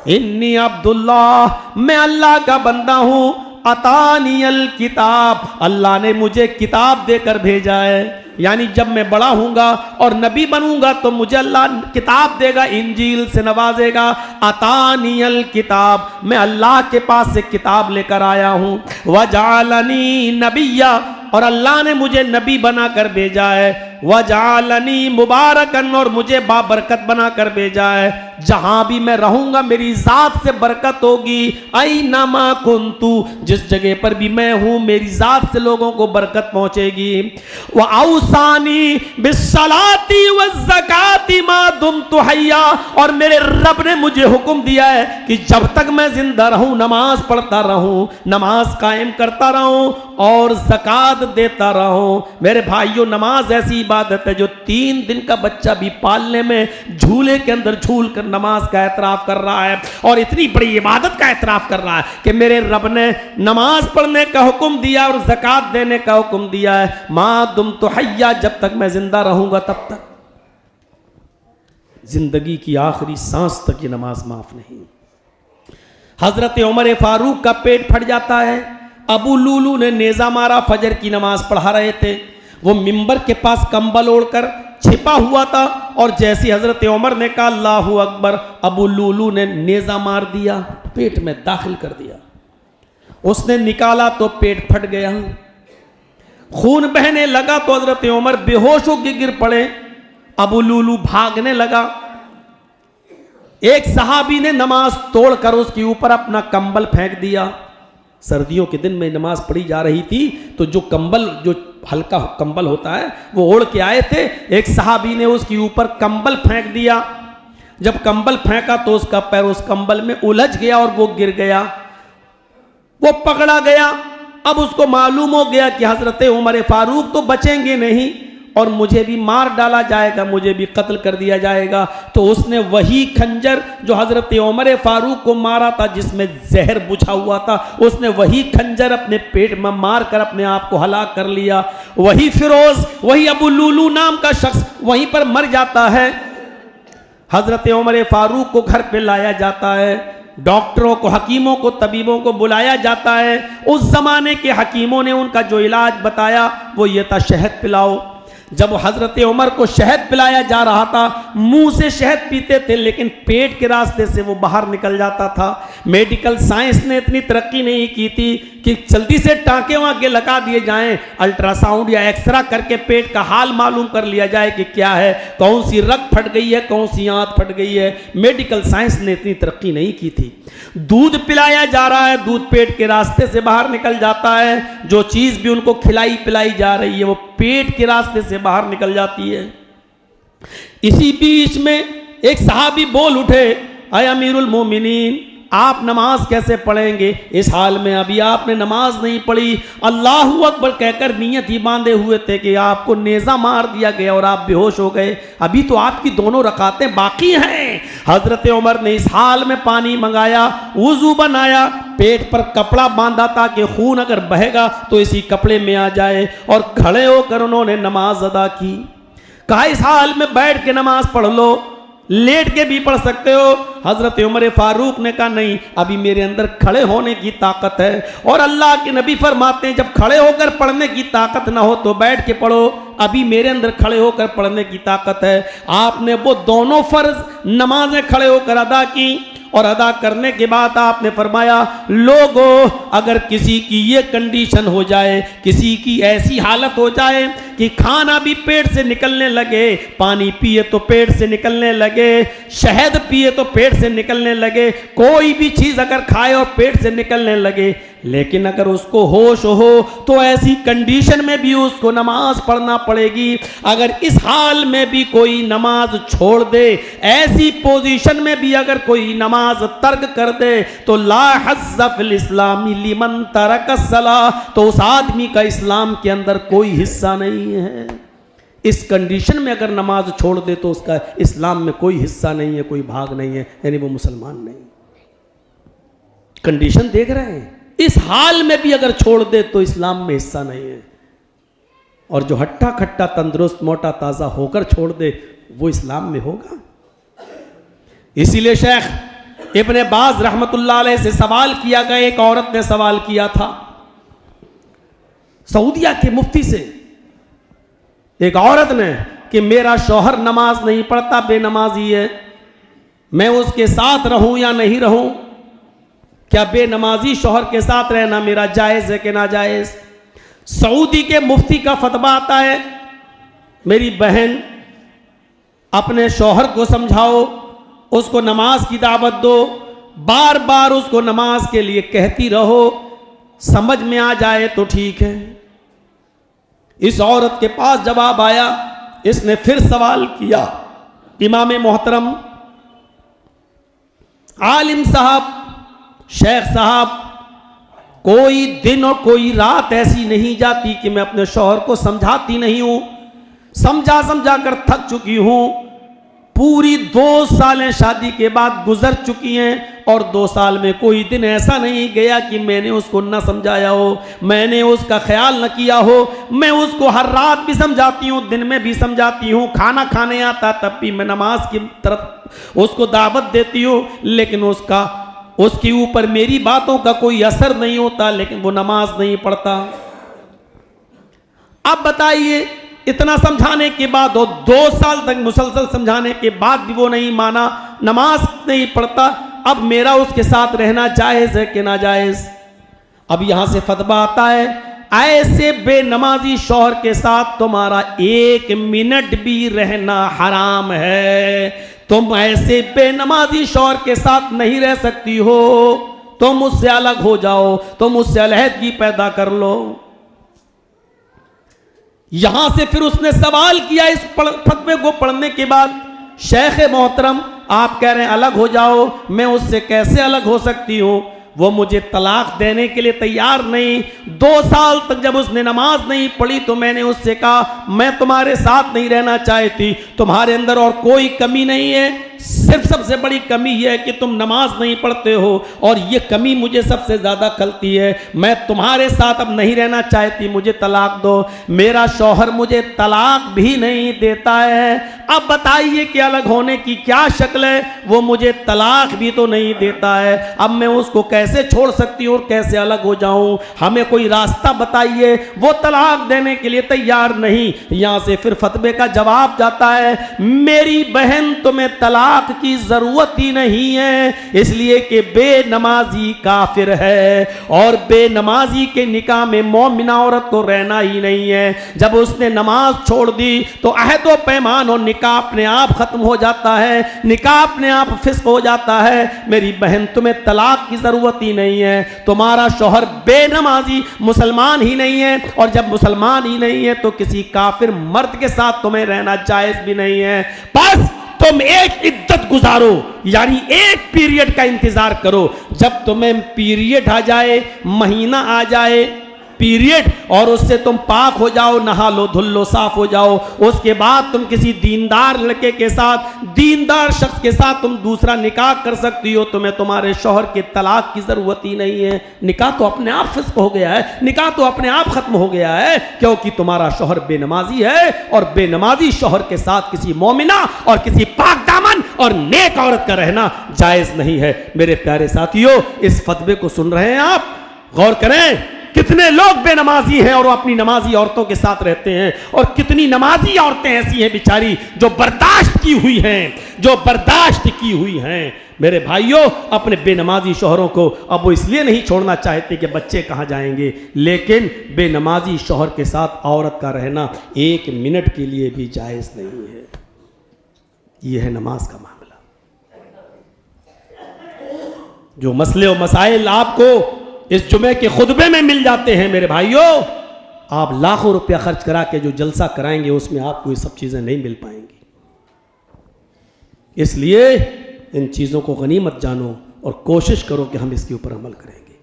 इन्नी अब्दुल्लाह, मैं अल्लाह का बंदा हूं। अतानियल किताब, अल्लाह ने मुझे किताब देकर भेजा है। यानी जब मैं बड़ा हूंगा और नबी बनूंगा तो मुझे अल्लाह किताब देगा, इंजील से नवाजेगा। अतानियल किताब, मैं अल्लाह के पास से किताब लेकर आया हूं। वजालनी नबिया, और अल्लाह ने मुझे नबी बनाकर भेजा है। वजालनी मुबारकन, और मुझे बाबरकत बनाकर भेजा है। जहां भी मैं रहूंगा मेरी जात से बरकत होगी। ऐनमा कुन्तु, जिस जगह पर भी मैं हूं मेरी जात से लोगों को बरकत पहुंचेगी। व औसानी बिस्सलाती व ज़काती मा दुम्तु हय्या, और मेरे रब ने मुझे हुक्म दिया है कि जब तक मैं जिंदा रहूं नमाज पढ़ता रहूं, नमाज कायम करता रहूं और ज़कात देता रहूं। मेरे भाइयों, नमाज ऐसी इबादत है जो 3 दिन का बच्चा भी पालने में झूले के अंदर झूल कर नमाज का एतराफ़ कर रहा है और इतनी बड़ी इबादत का एतराफ़ कर रहा है कि मेरे रब ने नमाज पढ़ने का हुक्म दिया और ज़कात देने का हुक्म दिया है, माँ तुम तो हय्या, जब तक मैं जिंदा रहूंगा तब तक, जिंदगी की आखिरी सांस तक ये नमाज माफ नहीं। हजरत उमर फारूक का पेट फट जाता है, अबू लूलू ने नेजा मारा, फजर की नमाज पढ़ा रहे थे, वो मिंबर के पास कंबल ओढ़कर छिपा हुआ था और जैसे हजरत उमर ने कहा अल्लाहु अकबर, अबू लूलू ने नेजा मार दिया, पेट में दाखिल कर दिया। उसने निकाला तो पेट फट गया, खून बहने लगा तो हजरत उमर बेहोश होकर गिर पड़े, अबू लूलू भागने लगा। एक सहाबी ने नमाज तोड़कर उसके ऊपर अपना कंबल फेंक दिया। सर्दियों के दिन में नमाज पढ़ी जा रही थी तो जो हल्का कंबल होता है वो ओढ़ के आए थे, एक सहाबी ने उसके ऊपर कंबल फेंक दिया। जब कंबल फेंका तो उसका पैर उस कंबल में उलझ गया और वो गिर गया, वो पकड़ा गया। अब उसको मालूम हो गया कि हजरत उमर फारूक तो बचेंगे नहीं और मुझे भी मार डाला जाएगा, मुझे भी कत्ल कर दिया जाएगा। तो उसने वही खंजर जो हजरत उमर फारूक को मारा था, जिसमें जहर बुझा हुआ था, उसने वही खंजर अपने पेट में मार कर अपने आप को हलाक कर लिया। वही फिरोज, वही अबू लूलू नाम का शख्स वहीं पर मर जाता है। हजरत उमर फारूक को घर पे लाया जाता है, डॉक्टरों को, हकीमों को, तबीबों को बुलाया जाता है। उस जमाने के हकीमों ने उनका जो इलाज बताया वो ये था, शहद पिलाओ। जब हजरत उमर को शहद पिलाया जा रहा था, मुंह से शहद पीते थे लेकिन पेट के रास्ते से वो बाहर निकल जाता था। मेडिकल साइंस ने इतनी तरक्की नहीं की थी कि जल्दी से टांके वांके लगा दिए जाएं, अल्ट्रासाउंड या एक्सरा करके पेट का हाल मालूम कर लिया जाए कि क्या है, कौन सी रग फट गई है, कौन सी आंत फट गई है। मेडिकल साइंस ने इतनी तरक्की नहीं की थी। दूध पिलाया जा रहा है, दूध पेट के रास्ते से बाहर निकल जाता है। जो चीज भी उनको खिलाई पिलाई जा रही है वो पेट के रास्ते से बाहर निकल जाती है। इसी बीच में एक सहाबी बोल उठे, अय अमीरुल मोमिनीन, आप नमाज कैसे पढ़ेंगे इस हाल में? अभी आपने नमाज नहीं पढ़ी, अल्लाहु अकबर कहकर नियत ही बांधे हुए थे कि आपको नेजा मार दिया गया और आप बेहोश हो गए, अभी तो आपकी 2 रकातें बाकी हैं। हजरत उमर ने इस हाल में पानी मंगाया, वुजू बनाया, पेट पर कपड़ा बांधा ताकि खून अगर बहेगा तो इसी कपड़े में आ जाए, और खड़े होकर उन्होंने नमाज अदा की। कहा इस हाल में बैठ के नमाज पढ़ लो, लेट के भी पढ़ सकते हो। हजरत उमर फारूक ने कहा नहीं, अभी मेरे अंदर खड़े होने की ताकत है, और अल्लाह के नबी फरमाते हैं जब खड़े होकर पढ़ने की ताकत ना हो तो बैठ के पढ़ो, अभी मेरे अंदर खड़े होकर पढ़ने की ताकत है। आपने वो दोनों फर्ज नमाजें खड़े होकर अदा की, और अदा करने के बाद आपने फरमाया, लोगों अगर किसी की ये कंडीशन हो जाए, किसी की ऐसी हालत हो जाए कि खाना भी पेट से निकलने लगे, पानी पिए तो पेट से निकलने लगे, शहद पिए तो पेट से निकलने लगे, कोई भी चीज अगर खाए और पेट से निकलने लगे, लेकिन अगर उसको होश हो तो ऐसी कंडीशन में भी उसको नमाज पढ़ना पड़ेगी। अगर इस हाल में भी कोई नमाज छोड़ दे, ऐसी पोजीशन में भी अगर कोई नमाज तर्क कर दे, तो ला हज़्ज़ फिल इस्लामी लिमन तरक सलाह, तो उस आदमी का इस्लाम के अंदर कोई हिस्सा नहीं है। इस कंडीशन में अगर नमाज छोड़ दे तो उसका इस्लाम में कोई हिस्सा नहीं है, कोई भाग नहीं है, यानी वो मुसलमान नहीं। कंडीशन देख रहे हैं, इस हाल में भी अगर छोड़ दे तो इस्लाम में हिस्सा नहीं है। और जो हट्टा खट्टा तंदुरुस्त मोटा ताजा होकर छोड़ दे वो इस्लाम में होगा। इसीलिए शेख इब्ने बाज रहमतुल्लाह अलैह से सवाल किया गया, एक औरत ने सवाल किया था सऊदिया के मुफ्ती से, एक औरत ने, कि मेरा शौहर नमाज नहीं पढ़ता, बेनमाजी है, मैं उसके साथ रहूं या नहीं रहूं? क्या बेनमाजी शौहर के साथ रहना मेरा जायज है कि नाजायज? सऊदी के मुफ्ती का फतवा आता है, मेरी बहन अपने शौहर को समझाओ, उसको नमाज की दावत दो, बार बार उसको नमाज के लिए कहती रहो, समझ में आ जाए तो ठीक है। इस औरत के पास जवाब आया, इसने फिर सवाल किया, इमाम मोहतरम, आलिम साहब, शेख साहब, कोई दिन और कोई रात ऐसी नहीं जाती कि मैं अपने शौहर को समझाती नहीं हूं, समझा समझा कर थक चुकी हूं। पूरी 2 सालें शादी के बाद गुजर चुकी हैं और 2 साल में कोई दिन ऐसा नहीं गया कि मैंने उसको न समझाया हो, मैंने उसका ख्याल न किया हो। मैं उसको हर रात भी समझाती हूँ, दिन में भी समझाती हूँ, खाना खाने आता तब भी मैं नमाज की तरफ उसको दावत देती हूँ, लेकिन उसके ऊपर मेरी बातों का कोई असर नहीं होता, लेकिन वो नमाज नहीं पढ़ता। अब बताइए, इतना समझाने के बाद और 2 साल तक मुसलसल समझाने के बाद भी वो नहीं माना, नमाज नहीं पढ़ता। अब मेरा उसके साथ रहना जायज़ है कि नाजायज़? अब यहां से फतवा आता है, ऐसे बेनमाजी शौहर के साथ तुम्हारा 1 मिनट भी रहना हराम है। तुम ऐसे बेनमाजी शौहर के साथ नहीं रह सकती हो, तुम उससे अलग हो जाओ, तुम उससे अलहदगी पैदा कर लो। यहां से फिर उसने सवाल किया इस फतवे को पढ़ने के बाद, शेख मोहतरम आप कह रहे हैं अलग हो जाओ, मैं उससे कैसे अलग हो सकती हूं? वो मुझे तलाक देने के लिए तैयार नहीं। 2 साल तक जब उसने नमाज नहीं पढ़ी तो मैंने उससे कहा मैं तुम्हारे साथ नहीं रहना चाहती, तुम्हारे अंदर और कोई कमी नहीं है, सिर्फ सबसे बड़ी कमी यह है कि तुम नमाज नहीं पढ़ते हो, और ये कमी मुझे सबसे ज़्यादा खलती है। मैं तुम्हारे साथ अब नहीं रहना चाहती, मुझे तलाक दो। मेरा शौहर मुझे तलाक भी नहीं देता है। अब बताइए कि अलग होने की क्या शक्ल है? वो मुझे तलाक भी तो नहीं देता है। अब मैं उसको कैसे छोड़ सकती हूँ और कैसे अलग हो जाऊँ? हमें कोई रास्ता बताइए। वो तलाक देने के लिए तैयार नहीं। यहाँ से फिर फतवे का जवाब जाता है, मेरी बहन तुम्हें तलाक की जरूरत ही नहीं है, इसलिए कि बेनमाजी काफिर है और बेनमाजी के निकाह में मोमिना औरत को रहना ही नहीं है। जब उसने नमाज छोड़ दी तो अहद व पैमान और निकाह अपने आप खत्म हो जाता है, निकाह अपने आप फिस्क हो जाता है। मेरी बहन तुम्हें तलाक की जरूरत ही नहीं है, तुम्हारा शौहर बेनमाजी मुसलमान ही नहीं है, और जब मुसलमान ही नहीं है तो किसी काफिर मर्द के साथ तुम्हें रहना जायज भी नहीं है। बस तुम एक इद्दत गुजारो, यानी एक पीरियड का इंतजार करो। जब तुम्हें पीरियड आ जाए, महीना आ जाए पीरियड, और उससे तुम पाक हो जाओ, नहा लो धुल लो, साफ हो जाओ, उसके बाद तुम किसी दीनदार लड़के के साथ, दीनदार शख्स के साथ तुम दूसरा निकाह कर सकती हो। तुम्हें तुम्हारे शौहर के तलाक की जरूरत ही नहीं है। निकाह तो अपने आप फिस्क हो गया है, निकाह तो अपने आप खत्म हो गया है, क्योंकि तुम्हारा शौहर बेनमाजी है, और बेनमाजी शौहर के साथ किसी मोमिना और किसी पाक दामन और नेक औरत का रहना जायज नहीं है। मेरे प्यारे साथियों, इस फतवे को सुन रहे हैं आप, गौर करें। कितने लोग बेनमाजी हैं और वो अपनी नमाजी औरतों के साथ रहते हैं, और कितनी नमाजी औरतें ऐसी हैं बेचारी जो बर्दाश्त की हुई हैं, जो बर्दाश्त की हुई हैं। मेरे भाइयों, अपने बेनमाजी शौहरों को अब वो इसलिए नहीं छोड़ना चाहते कि बच्चे कहाँ जाएंगे, लेकिन बेनमाजी शौहर के साथ औरत का रहना 1 मिनट के लिए भी जायज़ नहीं है। यह है नमाज का मामला। जो मसले और मसाइल आपको इस जुमे के खुतबे में मिल जाते हैं, मेरे भाइयों, आप लाखों रुपया खर्च करा के जो जलसा कराएंगे उसमें आपको ये सब चीज़ें नहीं मिल पाएंगी। इसलिए इन चीज़ों को गनीमत जानो और कोशिश करो कि हम इसके ऊपर अमल करेंगे।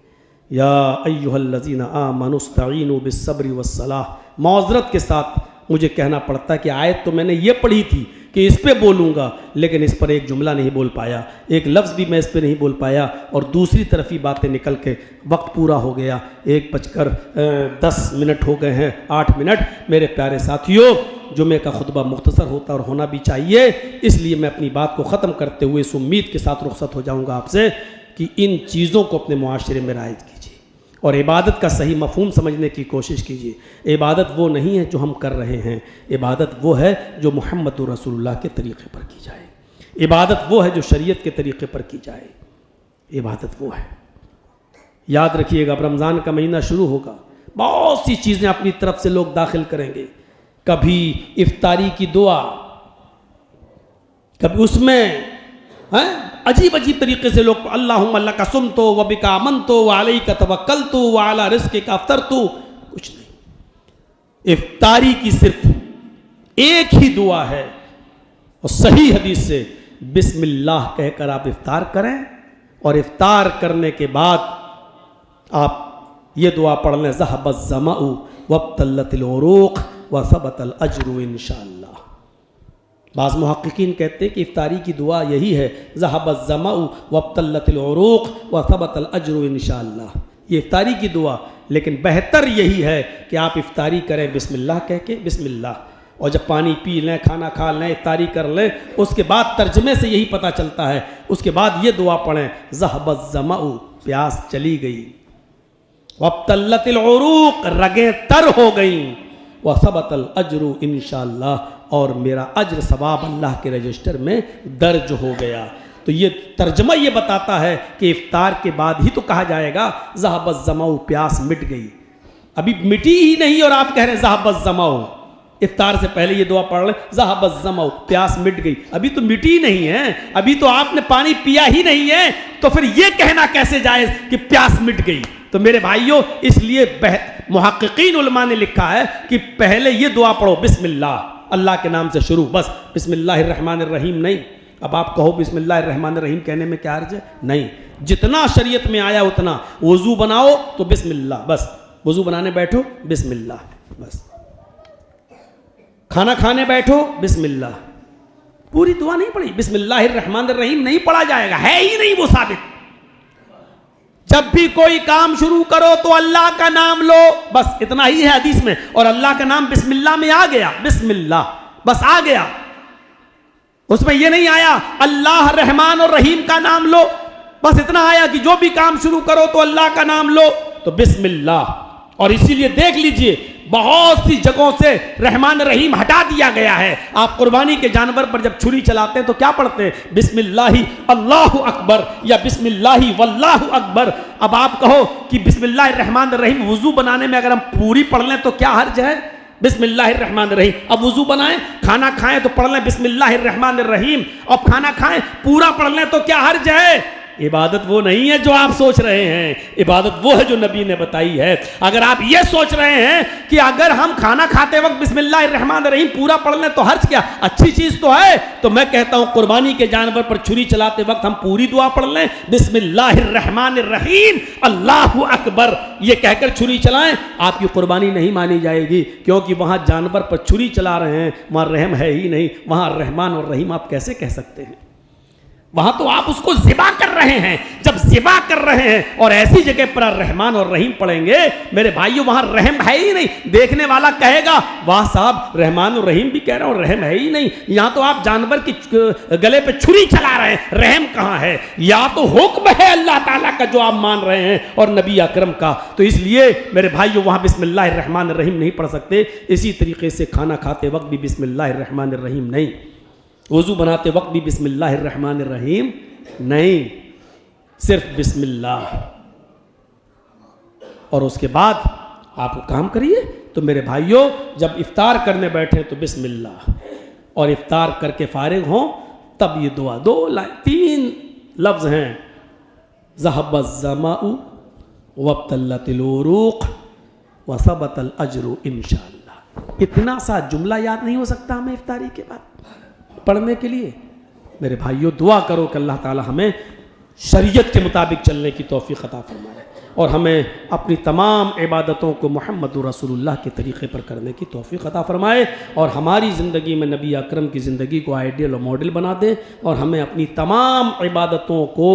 या अय्युहल्लज़ीना आमनुस्तईनु बिस्सब्रि वस्सलाह। मौज़रत के साथ मुझे कहना पड़ता है कि आयत तो मैंने ये पढ़ी थी कि इस पे बोलूँगा, लेकिन इस पर एक जुमला नहीं बोल पाया, एक लफ्ज़ भी मैं इस पे नहीं बोल पाया, और दूसरी तरफ ही बातें निकल के वक्त पूरा हो गया। 1:10 हो गए हैं, 8 मिनट। मेरे प्यारे साथियों, जुमे का खुतबा मुख्तसर होता और होना भी चाहिए, इसलिए मैं अपनी बात को ख़त्म करते हुए इस उम्मीद के साथ रुखसत हो जाऊँगा आपसे कि इन चीज़ों को अपने मुआशरे में राइज कीजिए और इबादत का सही मफहूम समझने की कोशिश कीजिए। इबादत वो नहीं है जो हम कर रहे हैं, इबादत वो है जो मुहम्मदुर रसूलुल्लाह के तरीक़े पर की जाए, इबादत वो है जो शरीयत के तरीक़े पर की जाए, इबादत वो है। याद रखिएगा, अब रमज़ान का महीना शुरू होगा, बहुत सी चीज़ें अपनी तरफ से लोग दाखिल करेंगे। कभी इफ्तारी की दुआ, कभी उसमें अजीब अजीब तरीके से लोग अल्लाहुम्मा लका सुमतो व बिका अमनतो व अलैका तवक्कलतु व अला रिज़्क़िका अफ़्तरतु। कुछ नहीं, इफ्तारी की सिर्फ एक ही दुआ है, और सही हदीस से बिस्मिल्लाह कहकर आप इफ्तार करें, और इफ्तार करने के बाद आप ये दुआ पढ़ लें, ज़हबज़ ज़माउ वब्तल्लतिल उरूक़ व सबतल अज्रु इंशाअल्लाह। बाज़ मुहक्किकीन कहते हैं कि इफ्तारी की दुआ यही है, ज़हबज़ ज़माउ वब्तल्लतिल उरूक़ व सबतल अज्रु इंशाअल्लाह, ये इफ्तारी की दुआ। लेकिन बेहतर यही है कि आप इफ्तारी करें बिस्मिल्लाह कह के, बिस्मिल्लाह, और जब पानी पी लें, खाना खा लें, इफ्तारी कर लें, उसके बाद तर्जमे से यही पता चलता है, उसके बाद ये दुआ पढ़ें, ज़हबज़ ज़माउ, प्यास चली गई, वब्तल्लतिल उरूक़, रगें तर हो गई, व सबतल अज्रु इंशाअल्लाह, और मेरा अज्र सवाब अल्लाह के रजिस्टर में दर्ज हो गया। तो ये तर्जमा ये बताता है कि इफ्तार के बाद ही तो कहा जाएगा ज़हबज़ ज़माउ, प्यास मिट गई। अभी मिटी ही नहीं और आप कह रहे हैं ज़हबज़ ज़माउ। इफ्तार से पहले ये दुआ पढ़ लें, ज़हबज़ ज़माउ, प्यास मिट गई। अभी तो मिटी नहीं है, अभी तो आपने पानी पिया ही नहीं है, तो फिर ये कहना कैसे जायज़ कि प्यास मिट गई। तो मेरे भाइयों, इसलिए मुहक्किकीन उलमा ने लिखा है कि पहले ये दुआ पढ़ो, बिस्मिल्लाह, अल्लाह के नाम से शुरू, बस बिस्मिल्लाहिर्रहमानिर्रहीम नहीं। अब आप कहो बिस्मिल्लाहिर्रहमानिर्रहीम कहने में क्या अर्ज है? नहीं, जितना शरीयत में आया उतना। वज़ू बनाओ तो बिस्मिल्लाह, बस, वज़ू बनाने बैठो बिस्मिल्लाह, बस, खाना खाने बैठो बिस्मिल्लाह। पूरी दुआ नहीं पढ़ी, बिस्मिल्लाहिर्रहमानिर्रहीम नहीं पढ़ा जाएगा, है ही नहीं वो साबित। जब भी कोई काम शुरू करो तो अल्लाह का नाम लो, बस इतना ही है हदीस में, और अल्लाह का नाम बिस्मिल्लाह में आ गया, बिस्मिल्लाह, बस आ गया। उसमें यह नहीं आया अल्लाह रहमान और रहीम का नाम लो, बस इतना आया कि जो भी काम शुरू करो तो अल्लाह का नाम लो, तो बिस्मिल्लाह। और इसीलिए देख लीजिए बहुत सी जगहों से रहमान रहीम हटा दिया गया है। आप कुर्बानी के जानवर पर जब छुरी चलाते हैं तो क्या पढ़ते हैं? बिस्मिल्लाही अल्लाहु अकबर या बिस्मिल्लाही वल्लाहु अकबर। अब आप कहो कि बिस्मिल्लाहिर रहमान रहीम वुजू बनाने में अगर हम पूरी पढ़ लें तो क्या हर्ज है? बिस्मिल्लाहिर्रहमानिर्रहीम। अब वुजू बनाएं, खाना खाएं तो पढ़ लें बिस्मिल्लाहिर्रहमानिर्रहीम, और खाना खाएं पूरा पढ़ लें तो क्या हर्ज है? इबादत वो नहीं है जो आप सोच रहे हैं, इबादत वो है जो नबी ने बताई है। अगर आप ये सोच रहे हैं कि अगर हम खाना खाते वक्त बिस्मिल्लाहिर्रहमानिर्रहीम पूरा पढ़ लें तो हर्ज क्या, अच्छी चीज तो है, तो मैं कहता हूं कुर्बानी के जानवर पर छुरी चलाते वक्त हम पूरी दुआ पढ़ लें, बिस्मिल्लाहिर्रहमानिर्रहीम अल्लाहु अकबर, ये कहकर छुरी चलाएं, आपकी कुर्बानी नहीं मानी जाएगी, क्योंकि वहां जानवर पर छुरी चला रहे हैं, वहां रहम है ही नहीं, वहां रहमान और रहीम आप कैसे कह सकते हैं? वहां तो आप उसको ज़िबा कर रहे हैं। जब ज़िबा कर रहे हैं और ऐसी जगह पर रहमान और रहीम पढ़ेंगे, मेरे भाइयों वहां रहम है ही नहीं। देखने वाला कहेगा वाह साहब, रहमान और रहीम भी कह रहे हो, रहम है ही नहीं, यहां तो आप जानवर की गले पे छुरी चला रहे हैं, रहम कहां है? या तो हुक्म है अल्लाह ताला का जो आप मान रहे हैं और नबी अकरम का। तो इसलिए मेरे भाइयों वहां बिस्मिल्लाहिर्रहमानिर्रहीम नहीं पढ़ सकते। इसी तरीके से खाना खाते वक्त भी बिस्मिल्लाहिर्रहमानिर्रहीम नहीं, वज़ू बनाते वक्त भी बिस्मिल्लाहिर्रहमानिर्रहीम नहीं, सिर्फ बिस्मिल्लाह। और उसके बाद आप काम करिए। तो मेरे भाइयों, जब इफ्तार करने बैठे तो बिस्मिल्लाह, और इफ्तार करके फारिग हों तब ये दुआ, 3 लफ्ज़ हैं, ज़हबज़ ज़माउ वब्तल्लतिल उरूक़ व सबतल अज्रु इंशाअल्लाह। इतना सा जुमला याद नहीं हो सकता हमें इफ्तारी के बाद पढ़ने के लिए? मेरे भाइयों, दुआ करो कि अल्लाह ताला हमें शरीयत के मुताबिक चलने की तौफीक अता फरमाए और हमें अपनी तमाम इबादतों को मुहम्मदुर रसूलुल्लाह के तरीक़े पर करने की तौफीक अता फरमाए, और हमारी ज़िंदगी में नबी अकरम की ज़िंदगी को आइडियल और मॉडल बना दे, और हमें अपनी तमाम इबादतों को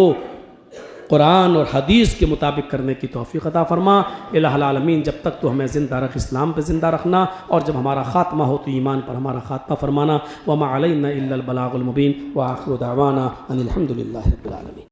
कुरान और हदीस के मुताबिक करने की तौफीक अता फरमा। इलाहुल आलमीन, जब तक तो हमें ज़िंदा रख, इस्लाम पे ज़िंदा रखना, और जब हमारा ख़ात्मा हो तो ईमान पर हमारा ख़ात्मा फरमाना। वमा अलैना इल्लल बलागुल मुबीन व आखिरु दावाना अनिल हम्दुलिल्लाहि रब्बिल आलमीन।